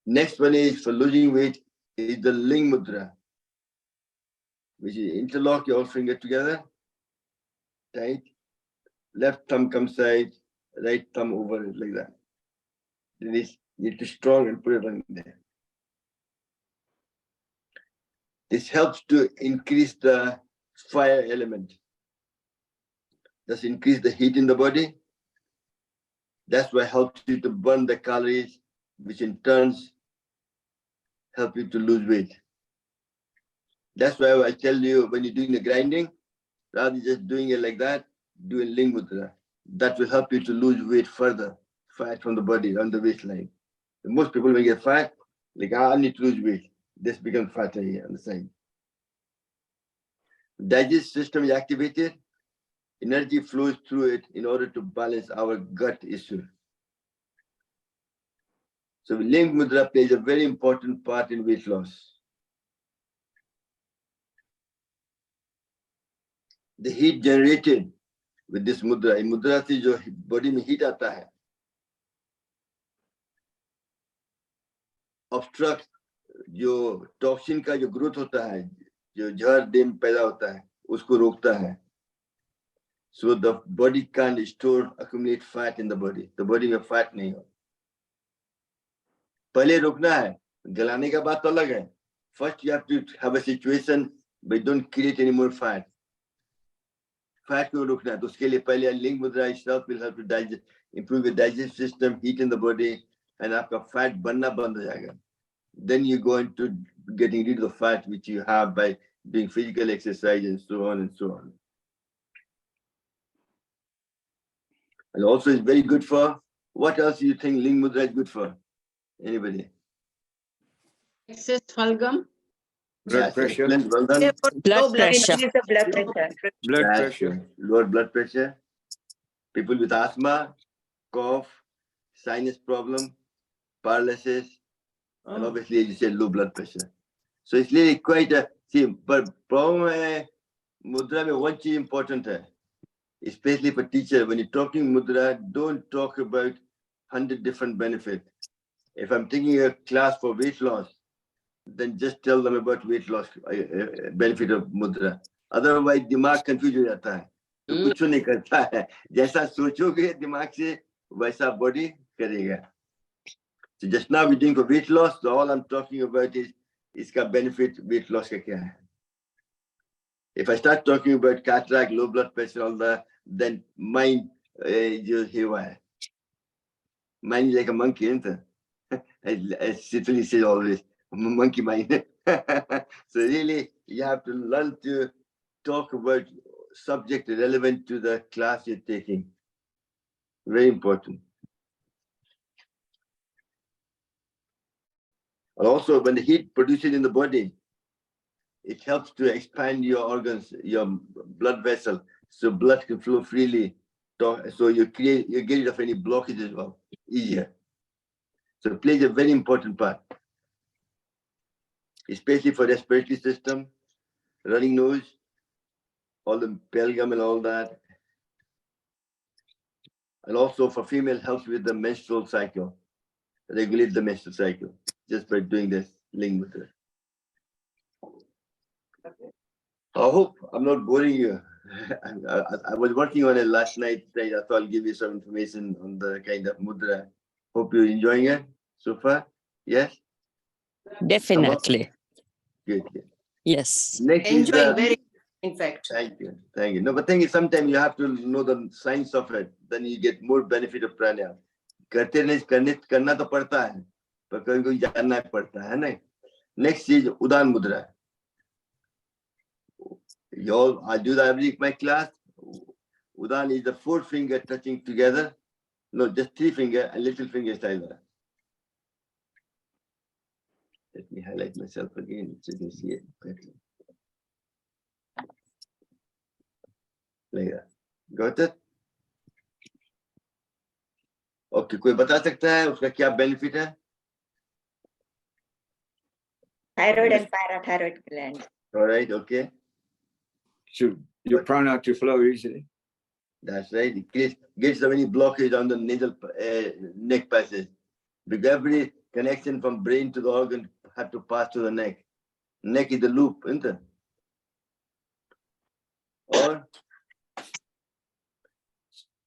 Next one is for losing weight is the Ling Mudra, which is interlock your finger together, tight. Left thumb comes side, right thumb over it like that. Then you need to strong and put it on there. This helps to increase the fire element. Thus increase the heat in the body. That's what helps you to burn the calories, which in turns help you to lose weight. That's why I tell you when you're doing the grinding, rather than just doing it like that, do a Ling Mudra. That will help you to lose weight further, fat from the body on the waistline. Most people when get fat, like I need to lose weight. This becomes fatter here on the side. Digestive system is activated. Energy flows through it in order to balance our gut issue. So Ling Mudra plays a very important part in weight loss. The heat generated with this mudra, in mudra से जो body में heat आता है, obstruct जो toxin का जो growth होता है, जो जहर देह में पैदा होता है, उसको रोकता है. So the body can't store, accumulate fat in the body. The body में fat नहीं हो. पहले रोकना है, गलाने का बात तो अलग है. First you have to have a situation where you don't create any more fat. Fat को रोकना है, तो उसके लिए पहले Ling Mudra itself will help to digest, improve your digestive system, heat in the body, and आपका fat बनना बंद हो जाएगा. Then you go into getting rid of the fat which you have by doing physical exercise and so on and so on. And also it's very good for, what else do you think Ling Mudra is good for? Anybody? Excess falgam. Blood Yes, pressure. excellent, well done. Blood pressure. pressure. Increase the blood pressure. Blood That's pressure. good. Lower blood pressure. People with asthma, cough, sinus problem, paralysis, and obviously as you said, low blood pressure. So it's really quite a, see, but problem है, mudra में one thing important है, especially for teacher, when you're talking mudra, don't talk about 100 different benefits. If I'm taking a class for weight loss, then just tell them about weight loss benefit of mudra. Otherwise, दिमाग confused हो जाता है, तो कुछ नहीं करता है. जैसा सोचोगे दिमाग से, वैसा body करेगा. So just now we're doing for weight loss. So all I'm talking about is इसका benefit weight loss का क्या है. If I start talking about cataract, low blood pressure, all that, then mind just haywire. Mind is like a monkey, isn't it? As Sitali says always, monkey mind. So really, you have to learn to talk about subject relevant to the class you're taking. Very important. And also, when the heat produces in the body, it helps to expand your organs, your blood vessel, so blood can flow freely. So you get rid of any blockage as well, easier. So it plays a very important part, especially for respiratory system, running nose, all the belgum and all that. And also for female, helps with the menstrual cycle, regulate the menstrual cycle, just by doing this Ling Mudra. I hope I'm not boring you. I was working on it last night. I thought I'll give you some information on the kind of mudra. Hope you're enjoying it so far. Yes? Definitely. Good, good. Yes. Next Enjoying is very, in fact. thank you. Thank you. No, but thing is sometimes you have to know the science of it. Then you get more benefit of pranayama. करना तो पड़ता है, पर कभी जानना पड़ता है नहीं. Next is Udan Mudra. I do that every my class. Udan is the 4 finger touching together. No, just 3 finger and little finger style. Let me highlight myself again so you can see it better. Like that. Got it? Okay, कोई बता सकता है उसका क्या benefit है? Thyroid and parathyroid gland. All right, okay. So your prana to flow easily. That's right. It gets any blockage on the nasal neck passage. Because connection from brain to the organ have to pass to the neck. Neck is the loop, isn't it? Or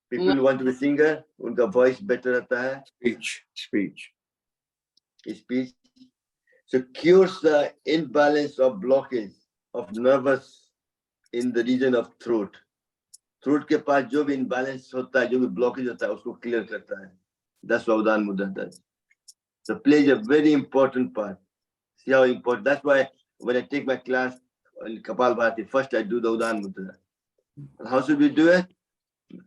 people who want to be singer, unka voice better रहता है. Speech. Speech. So cures the imbalance of blockage of nervous in the region of throat. Throat के पास जो भी imbalance होता है, जो भी blockage होता है, उसको clear करता है. That's what Udaan Mudra does. So plays a very important part. See how important. That's why when I take my class in Kapalbhati, first I do the Udaan Mudra. And how should we do it?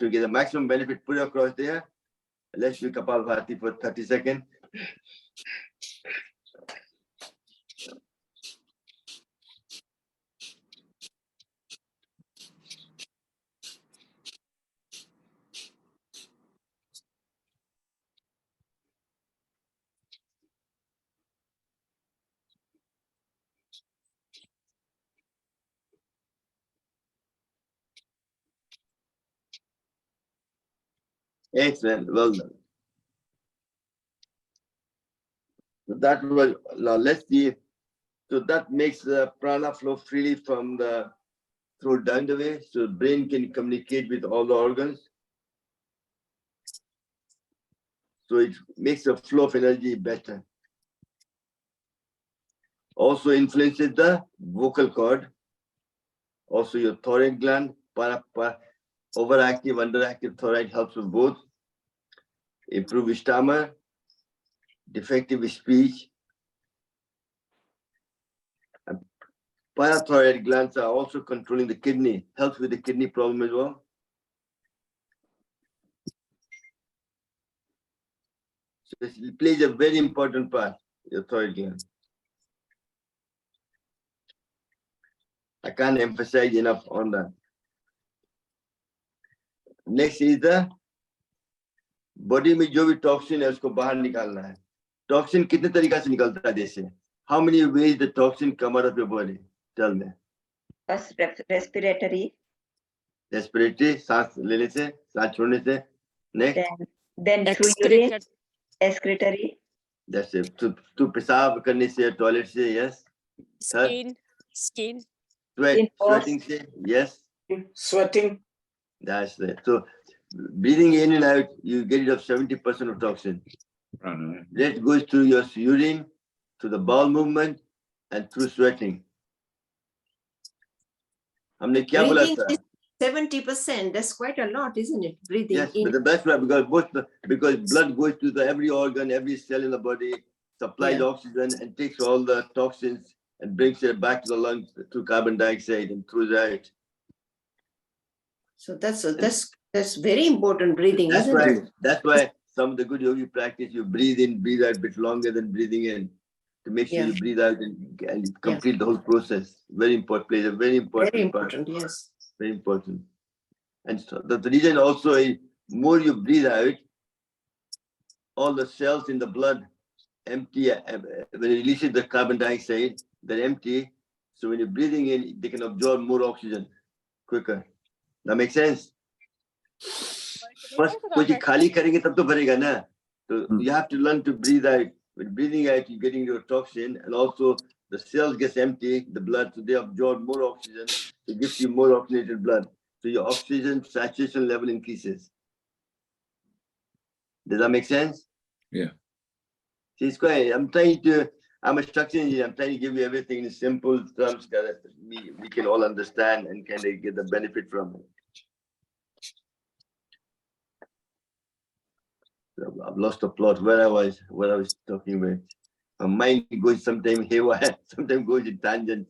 To get the maximum benefit, put it across there. Let's do Kapalbhati for 30 seconds. Excellent, well done. So that was, now let's see. So that makes the prana flow freely from the throat down the way, so the brain can communicate with all the organs. So it makes the flow of energy better. Also influences the vocal cord, also your thyroid gland, overactive, underactive thyroid helps with both. Improve stamina, defective speech. And parathyroid glands are also controlling the kidney, helps with the kidney problem as well. So it plays a very important part, your thyroid gland. I can't emphasize enough on that. Next is the body में जो भी toxin है उसको बाहर निकालना है. Toxin कितने तरीका से निकलता है जैसे? How many ways the toxin come out of your body? Tell me. First, respiratory. Respiratory, सांस लेने से, सांस छोड़ने से. Next, Then through urine, Excreted. excretory. that's it. To पेशाब करने से, toilet से, yes. Third, Skin. sweating से, yes. Sweating. That's it. So breathing in and out, you get rid of 70% of toxin. Prana. That goes through your urine, to the bowel movement, and through sweating. हमने क्या बोला Breathing था? is 70%. That's quite a lot, isn't it? Breathing Yes, in. but the best way because blood goes to every organ, every cell in the body, supplies Yeah. oxygen and takes all the toxins and brings it back to the lungs through carbon dioxide and through that. So that's very important breathing, That's isn't it? why. That's why some of the good yogi practice, you breathe in, breathe out a bit longer than breathing in, to make sure Yeah. you breathe out and complete the whole process. Very important, plays a very important Very part. important, yes. Very important. And so the reason also is more you breathe out, all the cells in the blood empty. When it releases the carbon dioxide, they're empty. So when you're breathing in, they can absorb more oxygen quicker. That makes sense? First, कुछ खाली करेंगे तब तो भरेगा ना. So you have to learn to breathe out. When breathing out, you're getting your toxin, and also the cells gets empty, the blood, so they absorb more oxygen. It gives you more oxygenated blood. So your oxygen saturation level increases. Does that make sense? Yeah. See, it's quite, I'm a structural engineer. I'm trying to give you everything in simple terms that we can all understand and kind of get the benefit from it. So I've lost the plot where I was talking about. My mind goes sometimes haywire, sometimes goes in tangent.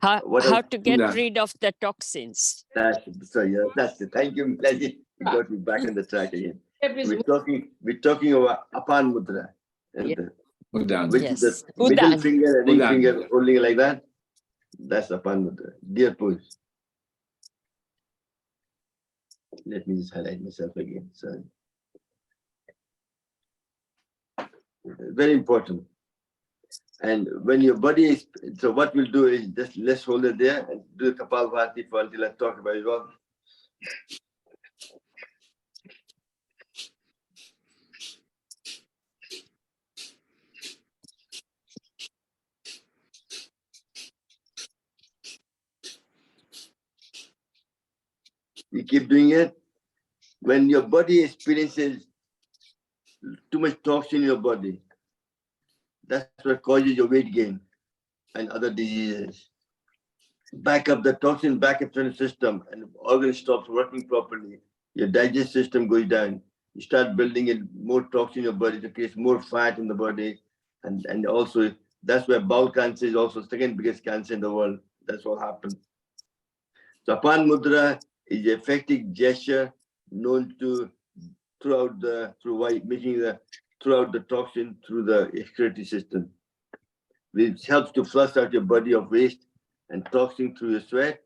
How to get Udaan. rid of the toxins. That's it. Thank you, Mlaji. You got me back on the track again. Step is We're talking about Apan Mudra. And Yeah. Udaan. which Yes. is the middle Udaan. finger and ring Udaan. finger holding like that. That's Apan Mudra. Dear push. Let me just highlight myself again. Sorry. Very important. And when your body is, so what we'll do is just let's hold it there and do the Kapalbhati for until I talk about it well. You keep doing it. When your body experiences too much toxin in your body, that's what causes your weight gain and other diseases. Back up the toxin, back up to the system, and the organ stops working properly. Your digestive system goes down. You start building in more toxin in your body to create more fat in the body. And also, that's where bowel cancer is also second biggest cancer in the world. That's what happens. So Apan Mudra is an effective gesture known to throughout the toxin through the excretory system, which helps to flush out your body of waste and toxin through your sweat,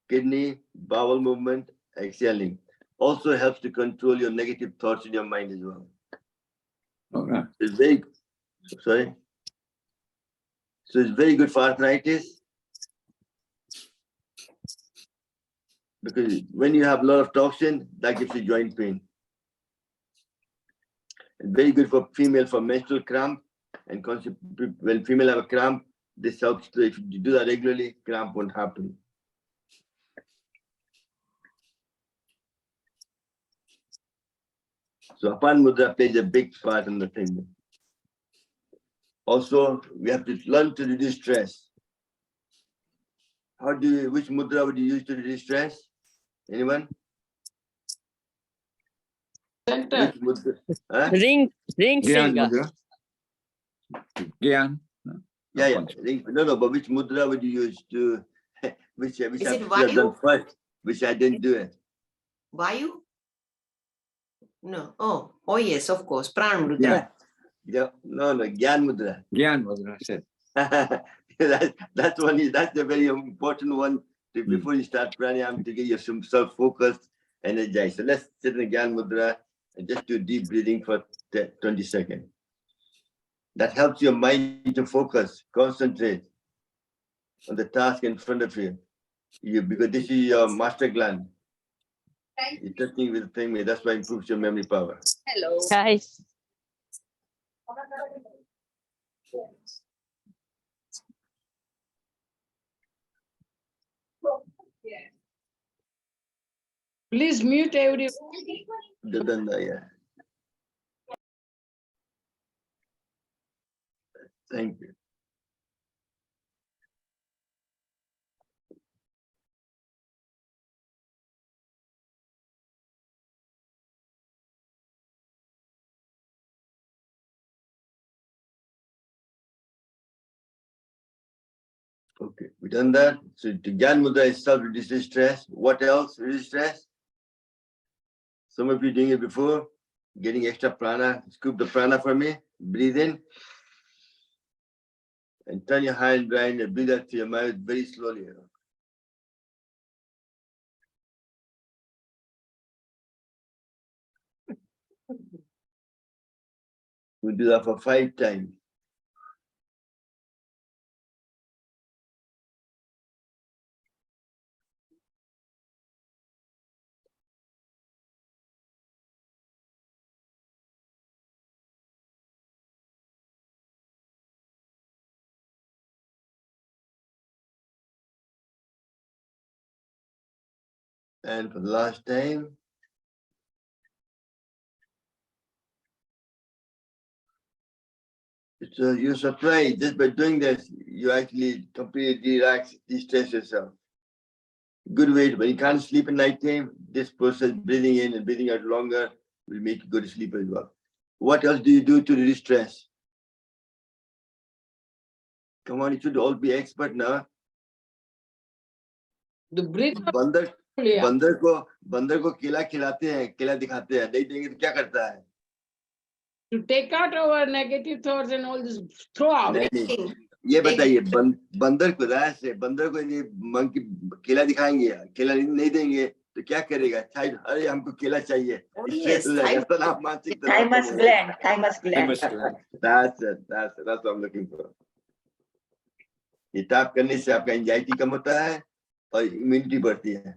kidney, bowel movement, exhaling. Also helps to control your negative thoughts in your mind as well. Okay. It's very, sorry. So it's very good for arthritis, because when you have a lot of toxin, that gives you joint pain. And very good for female for menstrual cramp, and when female have a cramp, this helps to, if you do that regularly, cramp won't happen. So Apan Mudra plays a big part in the thing. Also, we have to learn to reduce stress. Which mudra would you use to reduce stress? Anyone? Center. Which mudra? Huh? Ring Gyan finger. Mudra. Gyan. Yeah. No, but which mudra would you use to, which I Is have it done Vayu? first, which I didn't do it. Vayu? No. Oh yes, of course. Pran Mudra. Yeah. No, Gyan Mudra. Gyan Mudra, I said. That's the very important one before you start pranayama, to get yourself focused, energized. So let's sit in the Gyan Mudra and just do deep breathing for 20 seconds. That helps your mind to focus, concentrate on the task in front of you. Because this is your master gland. You're touching with the thing, that's why it improves your memory power. Hello. Guys. Please mute everyone. Yeah. Thank you. Okay, we done that. So the Gyan Mudra itself reduces stress. What else reduces stress? Some of you doing it before, getting extra prana. Scoop the prana for me. Breathe in. And turn your hand behind and breathe out through your mouth very slowly. We'll do that for 5 times. And for the last time. So you're surprised, just by doing this, you actually completely relax, de-stress yourself. Good way, when you can't sleep at night time, this process, breathing in and breathing out longer, will make you go to sleep as well. What else do you do to reduce stress? Come on, you should all be expert now. The breath. बंदर को केला खिलाते हैं, केला दिखाते हैं, नहीं देंगे तो क्या करता है? To take out our negative thoughts and all this, throw out. नहीं, ये बताइए, बंदर को से बंदर को ये मंकी केला दिखाएंगे, केला नहीं देंगे तो क्या करेगा? अरे हमको केला चाहिए. Thymus gland. That's what I'm looking for. ये टैप करने से आपका एंजाइटी कम होता है और इम्यूनिटी बढ़ती है.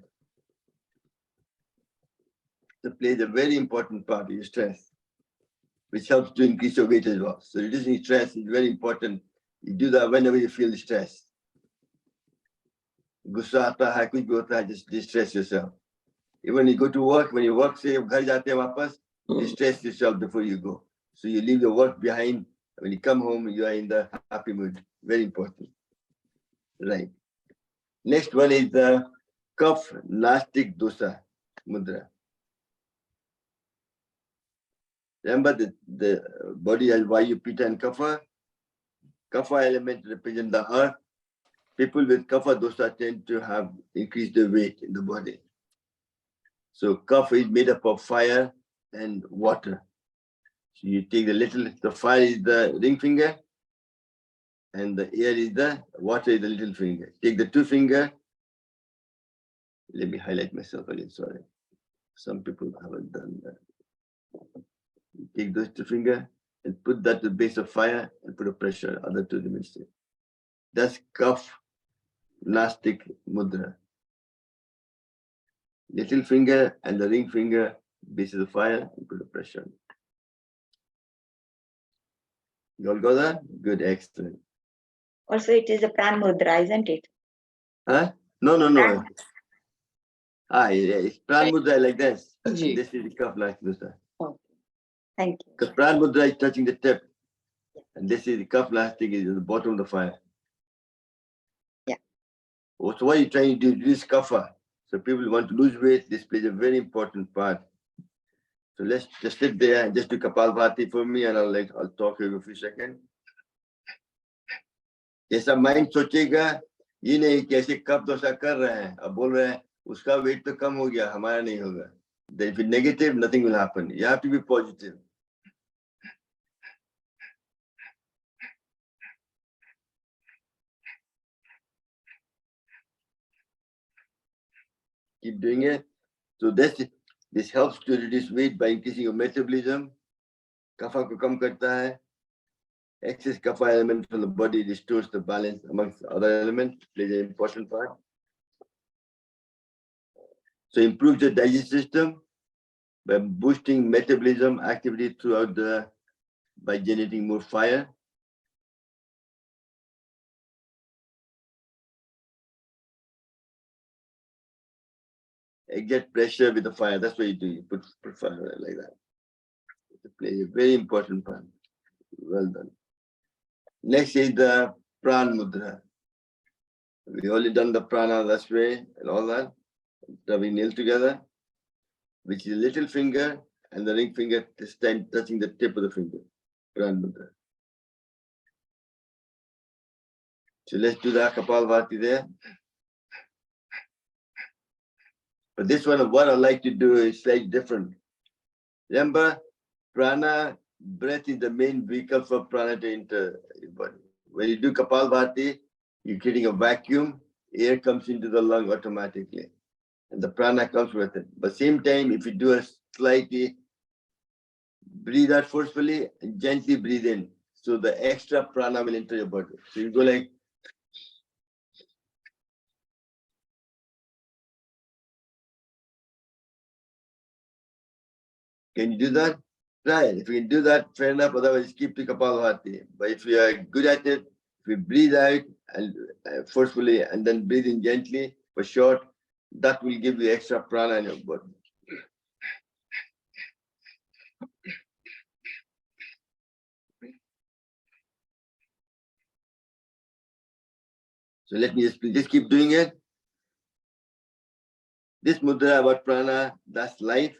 It plays a very important part of your stress, which helps to increase your weight as well. So reducing stress is very important. You do that whenever you feel stress. Gussa aata hai, kuch bhi hota hai, just distress yourself. Even you go to work, when you work, say, ghar jaate hain wapas, distress yourself before you go. So you leave your work behind. When you come home, you are in the happy mood. Very important. Right. Next one is the Kapha Nastic Dosa Mudra. Remember the body has Vayu, Pitta and Kapha. Kapha element represent the earth. People with Kapha dosa tend to have increased the weight in the body. So Kapha is made up of fire and water. So you take the fire is the ring finger and the air is the water is the little finger. Take the two finger. Let me highlight myself again, sorry. Some people haven't done that. You take those two finger and put that to the base of fire and put a pressure, other two remains. That's Kapha Nastic Mudra. Little finger and the ring finger, base of the fire, and put a pressure. You all got that? Good, excellent. Also, it is a pran mudra, isn't it? Huh? No. Pran. Yeah, it's Pran Mudra like this. And Ji. this is the Kapha Nastic Mudra. Thank you. Because Pran Mudra is touching the tip. And this is the Kapha Nastic is at the bottom of the fire. Yeah. So what are you trying to do? Reduce Kapha. So people want to lose weight. This plays a very important part. So let's just sit there and just do Kapalbhati for me and I'll talk to you for a few seconds. ऐसा mind सोचेगा ये नहीं कैसे कब दोसा कर रहे हैं अब बोल रहे हैं उसका वेट तो कम हो गया हमारा नहीं होगा. Then if you're negative, nothing will happen. You have to be positive. Keep doing it. So this helps to reduce weight by increasing your metabolism. Kapha ko kam karta hai. Excess kapha element from the body restores the balance amongst other elements, plays an important part. So improves the digestive system by boosting metabolism activity throughout by generating more fire. Exert pressure with the fire. That's what you do. You put fire like that. It plays a very important part. Well done. Next is the Pran Mudra. We only done the prana that way and all that. Rubbing nails together, which is little finger and the ring finger touching the tip of the finger. Pran Mudra. So let's do the Kapalbhati there. But this one, what I like to do is slightly different. Remember, prana, breath is the main vehicle for prana to enter your body. When you do Kapalbhati, you're creating a vacuum, air comes into the lung automatically. And the prana comes with it. But same time, if you do a slightly, breathe out forcefully and gently breathe in. So the extra prana will enter your body. So you go like, can you do that? Try it. If you can do that, fair enough. Otherwise, keep to Kapalbhati. But if you are good at it, if you breathe out and forcefully and then breathe in gently for short, that will give you extra prana in your body. So let me just keep doing it. This mudra about prana, that's life.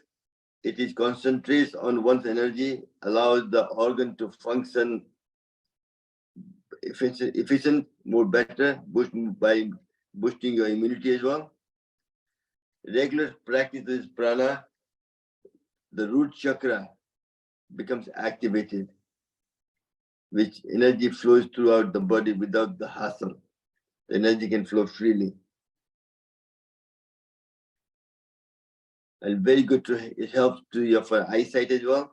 It is concentrates on one's energy, allows the organ to function efficient, more better, by boosting your immunity as well. Regular practice is prana, the root chakra becomes activated, which energy flows throughout the body without the hassle. The energy can flow freely. And very good it helps to your for eyesight as well,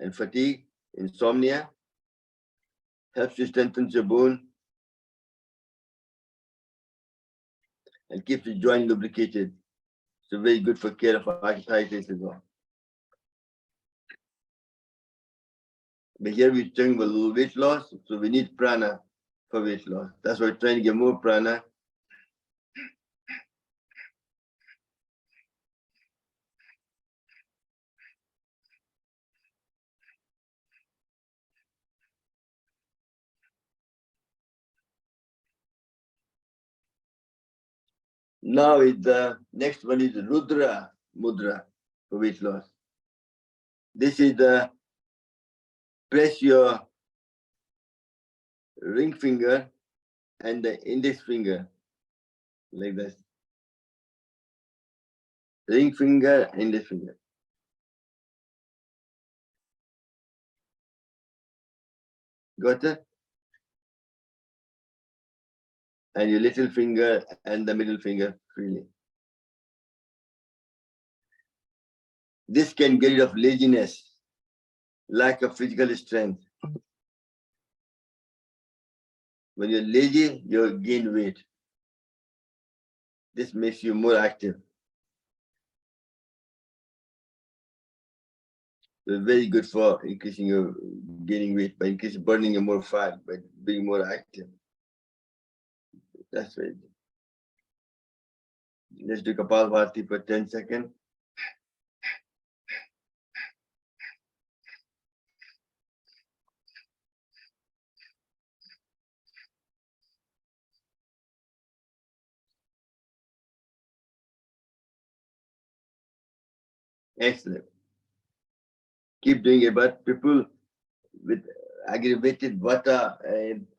and fatigue, insomnia, helps to strengthen your bone, and keeps the joint lubricated. So very good for care of arthritis as well. But here we're talking about weight loss, so we need prana for weight loss. That's why we're trying to get more prana. Now the next one is Rudra Mudra for weight loss. This is the press your ring finger and the index finger like this. Ring finger, index finger. Got it? And your little finger and the middle finger freely. This can get rid of laziness, lack of physical strength. When you're lazy, you gain weight. This makes you more active. So it's very good for increasing your gaining weight, by increasing burning your more fat, by being more active. That's right. Let's do Kapalbhati for 10 seconds. Excellent. Keep doing it, but people with aggravated vata,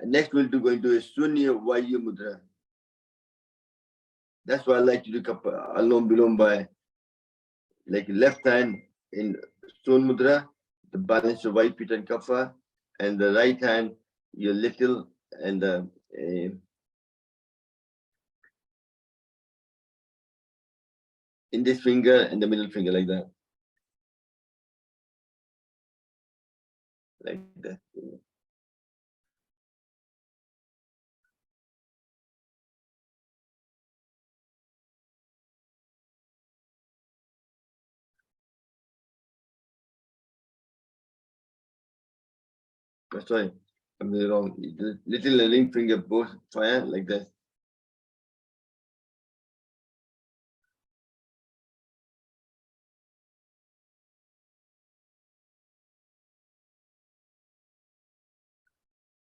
next we'll going to a Sunya Vayu Mudra. That's why I like to do Alom Bilom by like left hand in Sun Mudra, the balance of Vayu, Pitta and Kapha, and the right hand, your little and the index finger and the middle finger like that. Like that. Oh, sorry, I'm wrong. The little ring finger both fire like that.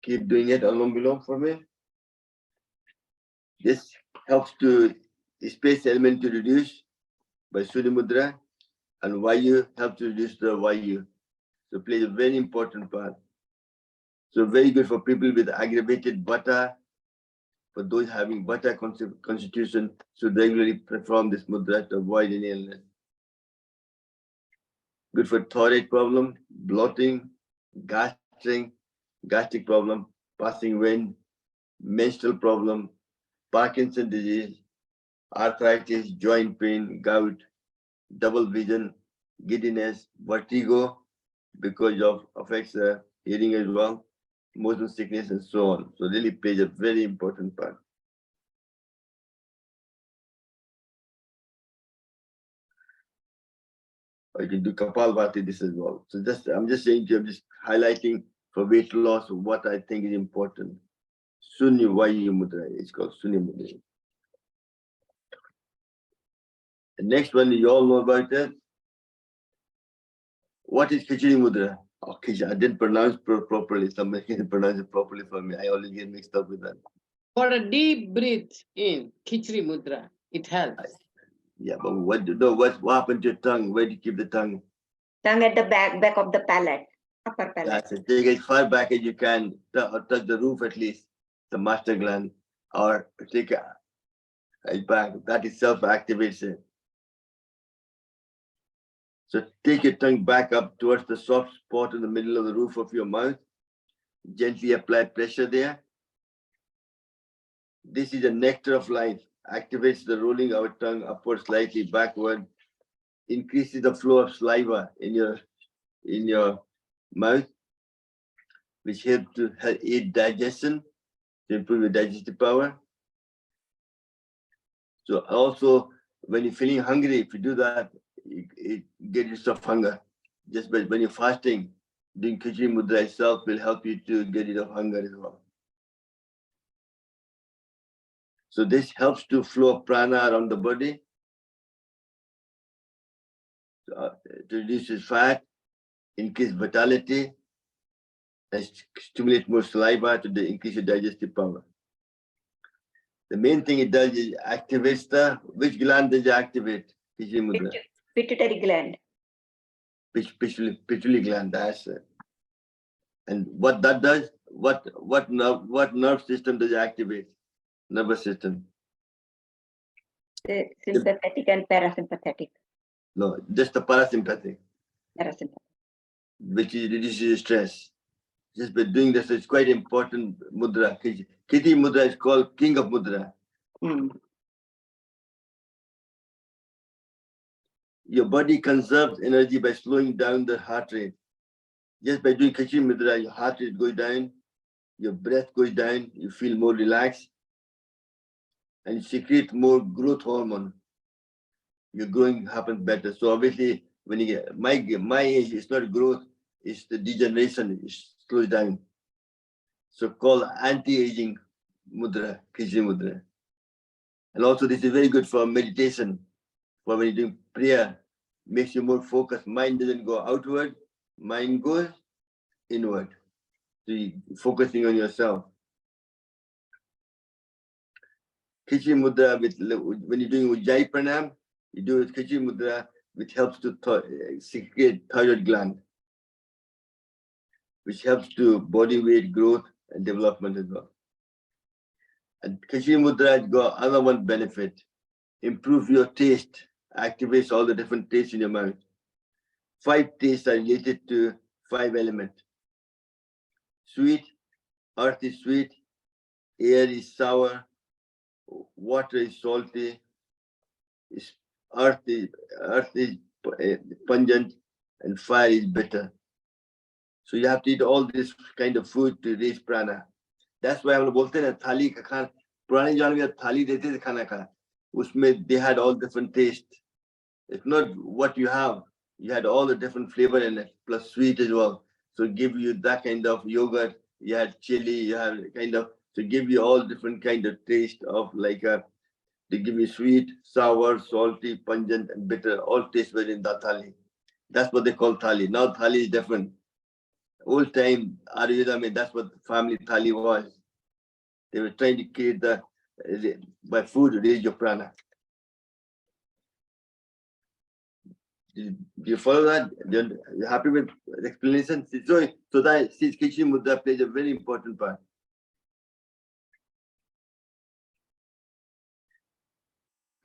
Keep doing it along below for me. This helps to space element to reduce by Surya Mudra, and Vayu helps to reduce the Vayu. So plays a very important part. So very good for people with aggravated vata. For those having vata constitution, should regularly perform this mudra to avoid any illness. Good for thyroid problem, bloating, gastric problem, passing wind, menstrual problem, Parkinson's disease, arthritis, joint pain, gout, double vision, giddiness, vertigo, because of affects the hearing as well, motion sickness and so on. So really plays a very important part. Or you can do Kapalbhati this as well. So I'm just saying to you, I'm just highlighting for weight loss what I think is important. Sunya Vayu Mudra, it's called Sunya Mudra. The next one, you all know about that. What is Khichdi Mudra? Oh, I didn't pronounce properly. Somebody can pronounce it properly for me. I always get mixed up with that. For a deep breath in Khichdi Mudra, it helps. Yeah, but what happened to your tongue? Where do you keep the tongue? Tongue at the back of the palate, upper palate. That's it. Take it as far back as you can, or touch the roof at least, the master gland, or take it back. That itself activates it. So take your tongue back up towards the soft spot in the middle of the roof of your mouth. Gently apply pressure there. This is the nectar of life. Activates the rolling our tongue upward, slightly backward. Increases the flow of saliva in your mouth, which helps to aid digestion, to improve your digestive power. So also, when you're feeling hungry, if you do that, it get rid of hunger. Just when you're fasting, doing Khichdi Mudra itself will help you to get rid of hunger as well. So this helps to flow prana around the body, to reduce fat, increase vitality, and stimulate more saliva to increase your digestive power. The main thing it does is activates which gland does it activate? Khichdi Mudra. Pituitary gland. Pituitary gland, that's it. And what that does, what nerve system does it activate? Nervous system. The sympathetic and parasympathetic. No, just the parasympathetic, Parasympathetic. which is reduces stress. Just by doing this, it's quite important mudra. Khichdi Mudra is called King of Mudra. Mm. Your body conserves energy by slowing down the heart rate. Just by doing Khichdi Mudra, your heart rate goes down, your breath goes down, you feel more relaxed, and you secrete more growth hormone. Your growing happens better. So obviously, when you get my age, it's not growth, it's the degeneration, it slows down. So called anti-aging mudra, Khichdi Mudra. And also this is very good for meditation, for when you're doing prayer, makes you more focused. Mind doesn't go outward, mind goes inward. So you're focusing on yourself. Khichdi Mudra, when you're doing Ujjayi Pranam, you do it Khichdi Mudra, which helps to secrete thyroid gland, which helps to body weight growth and development as well. And Khichdi Mudra has got other one benefit, improve your taste, activates all the different tastes in your mouth. 5 tastes are related to 5 elements. Sweet, earth is sweet, air is sour, water is salty, earth is pungent, and fire is bitter. So you have to eat all this kind of food to raise prana. That's why हम लोग बोलते हैं थाली का खाना, पुराने जमाने में थाली देते थे खाना का, उसमें they had all different taste. It's not what you have, you had all the different flavor in it, plus sweet as well. So give you that kind of yogurt, you had chili, you had kind of, to give you all different kind of taste of like they give you sweet, sour, salty, pungent, and bitter, all taste were in that thali. That's what they call thali. Now thali is different. Old time, Ayurveda, I that's what family thali was. They were trying to create by food, raise your prana. Do you follow that? You happy with the explanation? So that Khichdi Mudra plays a very important part.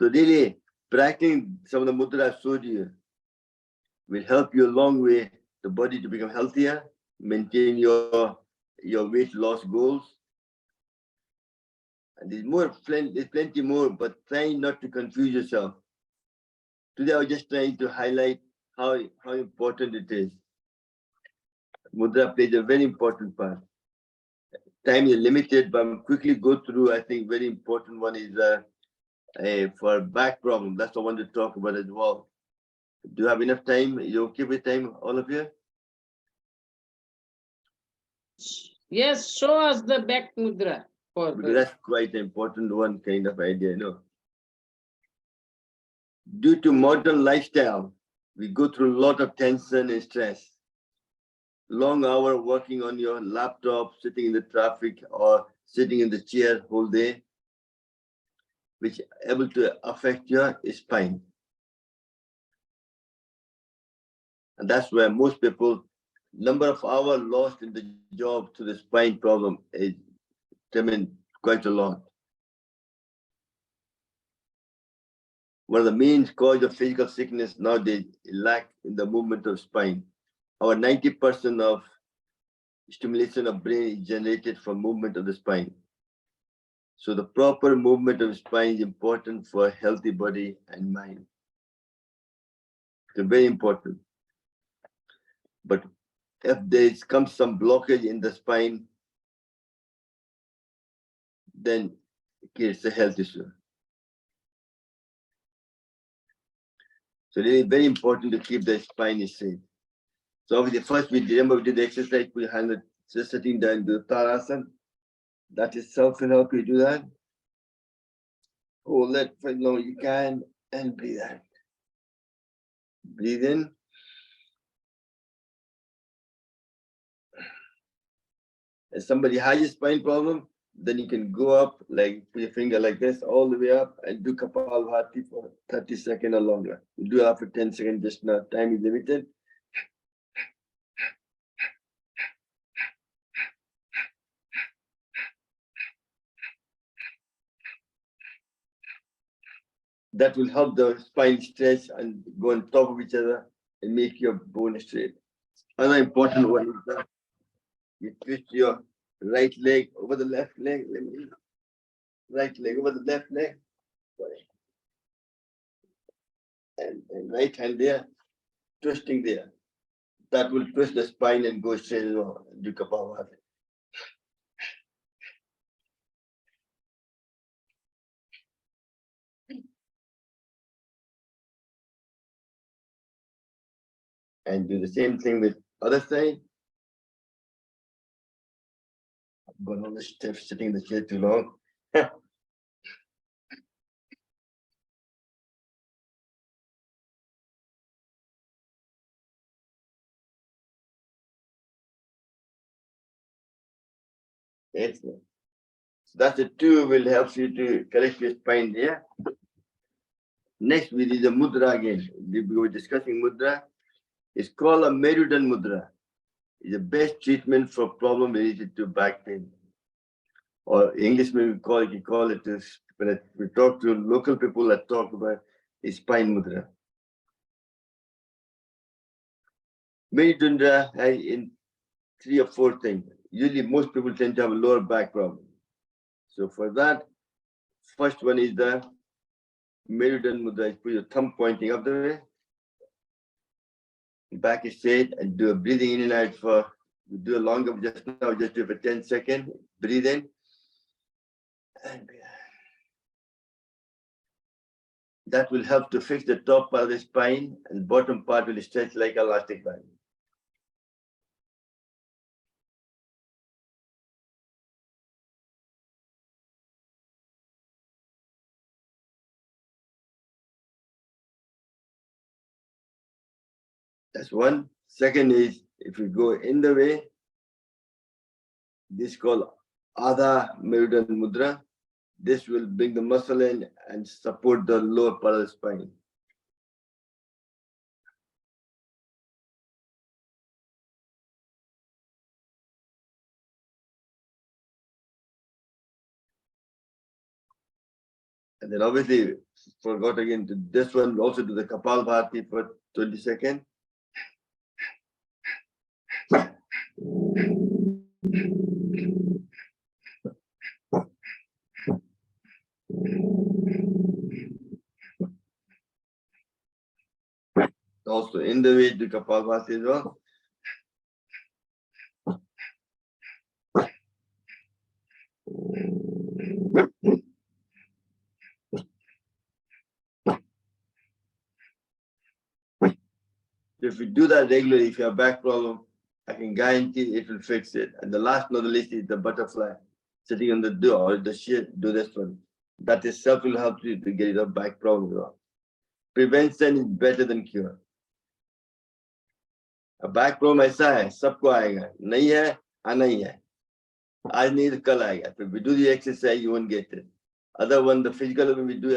So really, practicing some of the mudra I showed you will help you a long way, the body to become healthier, maintain your weight loss goals. And there's plenty more, but try not to confuse yourself. Today I was just trying to highlight how important it is. Mudra plays a very important part. Time is limited, but I'll quickly go through, I think very important one is for back problem. That's what I want to talk about as well. Do you have enough time? Are you okay with time, all of you? Yes, show us the back mudra. Because that's quite an important one kind of idea, you know. Due to modern lifestyle, we go through a lot of tension and stress. Long hour working on your laptop, sitting in the traffic or sitting in the chair whole day, which is able to affect your spine. And that's where most people, number of hours lost in the job to the spine problem is quite a lot. One of the main cause of physical sickness nowadays is lack in the movement of spine. Our 90% of stimulation of brain is generated from movement of the spine. So the proper movement of the spine is important for a healthy body and mind. It's very important. But if there comes some blockage in the spine, then it's a health issue. So it is very important to keep the spine straight. So obviously first we did the exercise, we handled just sitting down, do Tadasana. That itself will help you do that. Hold that for as long as you can and breathe out. Breathe in. If somebody has a spine problem, Then you can go up, like put your finger like this, all the way up, and do Kapalbhati for 30 seconds or longer. You do it after 10 seconds, just now. Time is limited. That will help the spine stretch and go on top of each other and make your bone straight. Another important one is that you twist your right leg over the left leg. Right leg over the left leg. Sorry. And right hand there, twisting there. That will twist the spine and go straight on. Do Kapalbhati. And do the same thing with other side. I've gone on the steps, sitting in the chair too long. Excellent. So that's the two will help you to correct your spine there. Next, we did the mudra again. We were discussing mudra. It's called a Merudan mudra. It's the best treatment for problem related to back pain. Or Englishmen we call it this, when we talk to local people that talk about is spine mudra. Merudan mudra has in 3 or 4 things. Usually most people tend to have a lower back problem. So for that, first one is the Merudan mudra. Put your thumb pointing up the way. Back is straight and do a breathing in and out for, do a longer just now, just do it for 10 seconds. Breathe in. And that will help to fix the top part of the spine and the bottom part will stretch like elastic band. That's one. Second is, if you go in the way, this is called Adha Merudan Mudra. This will bring the muscle in and support the lower part of the spine. And then obviously, forgot again to this one, also do the Kapalbhati for 20 seconds. Also in the way to Kapalbhati as well. If you do that regularly, if you have back problem, I can guarantee it will fix it. And the last not the least is the butterfly. Sitting on the door or the shit, do this one. That itself will help you to get rid of back problem. Prevention is better than cure. A back problem ऐसा है, सबको आएगा. नहीं है, आना ही है. आज नहीं तो कल आएगा. If we do the exercise, you won't get it. Other one, the physical we do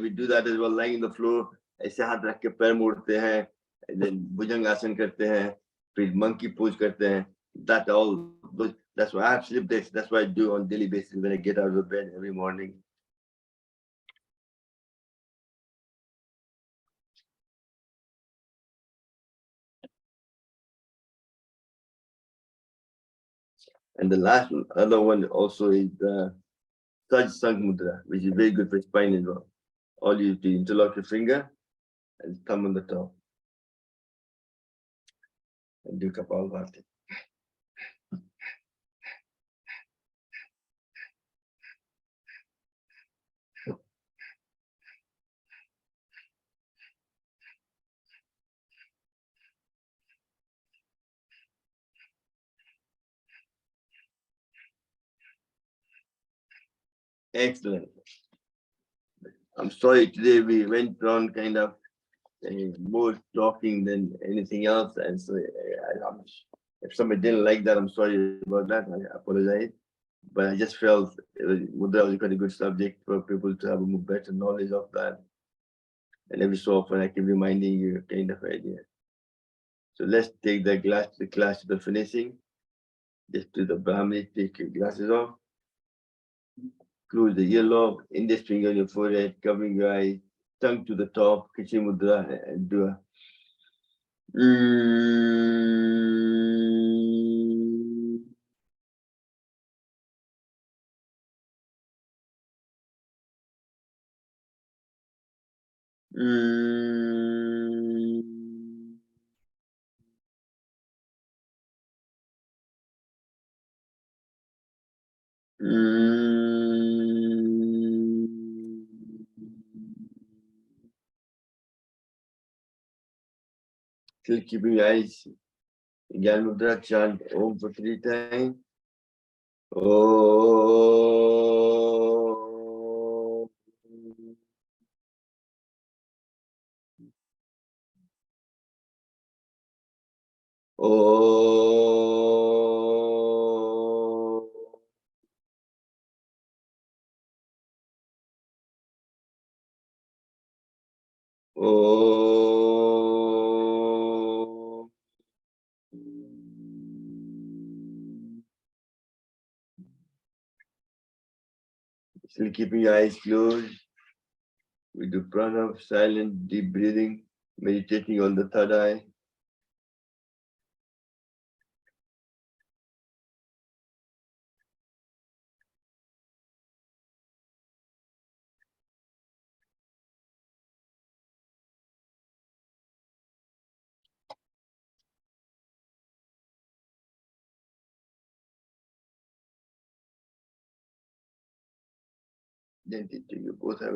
we do that as well, lying in the floor. ऐसे हाथ रख के पैर मोड़ते हैं. Then bhujang asan karte hain, फिर monkey pose karte hain. That all, that's why I have sleep this. That's what I do on daily basis when I get out of bed every morning. And the last one, other one also is the Satsang Mudra, which is very good for spine as well. All you do, interlock your finger and thumb on the top. And do Kapalbhati. Excellent. I'm sorry, today we went on kind of more talking than anything else. And so if somebody didn't like that, I'm sorry about that. I apologize. But I just felt Mudra was quite a good subject for people to have a better knowledge of that. And every so often I keep reminding you kind of idea. So let's take the class to the finishing. Just do the Brahmi, take your glasses off. Close the earlobe, index finger on your forehead, covering your eyes, tongue to the top, Kichi Mudra, and do a Still keeping your eyes. Gyan Mudra, chant Om for 3 times. Om. Om. Om. Still keeping your eyes closed. We do prana, silent, deep breathing, meditating on the third eye. Then you both have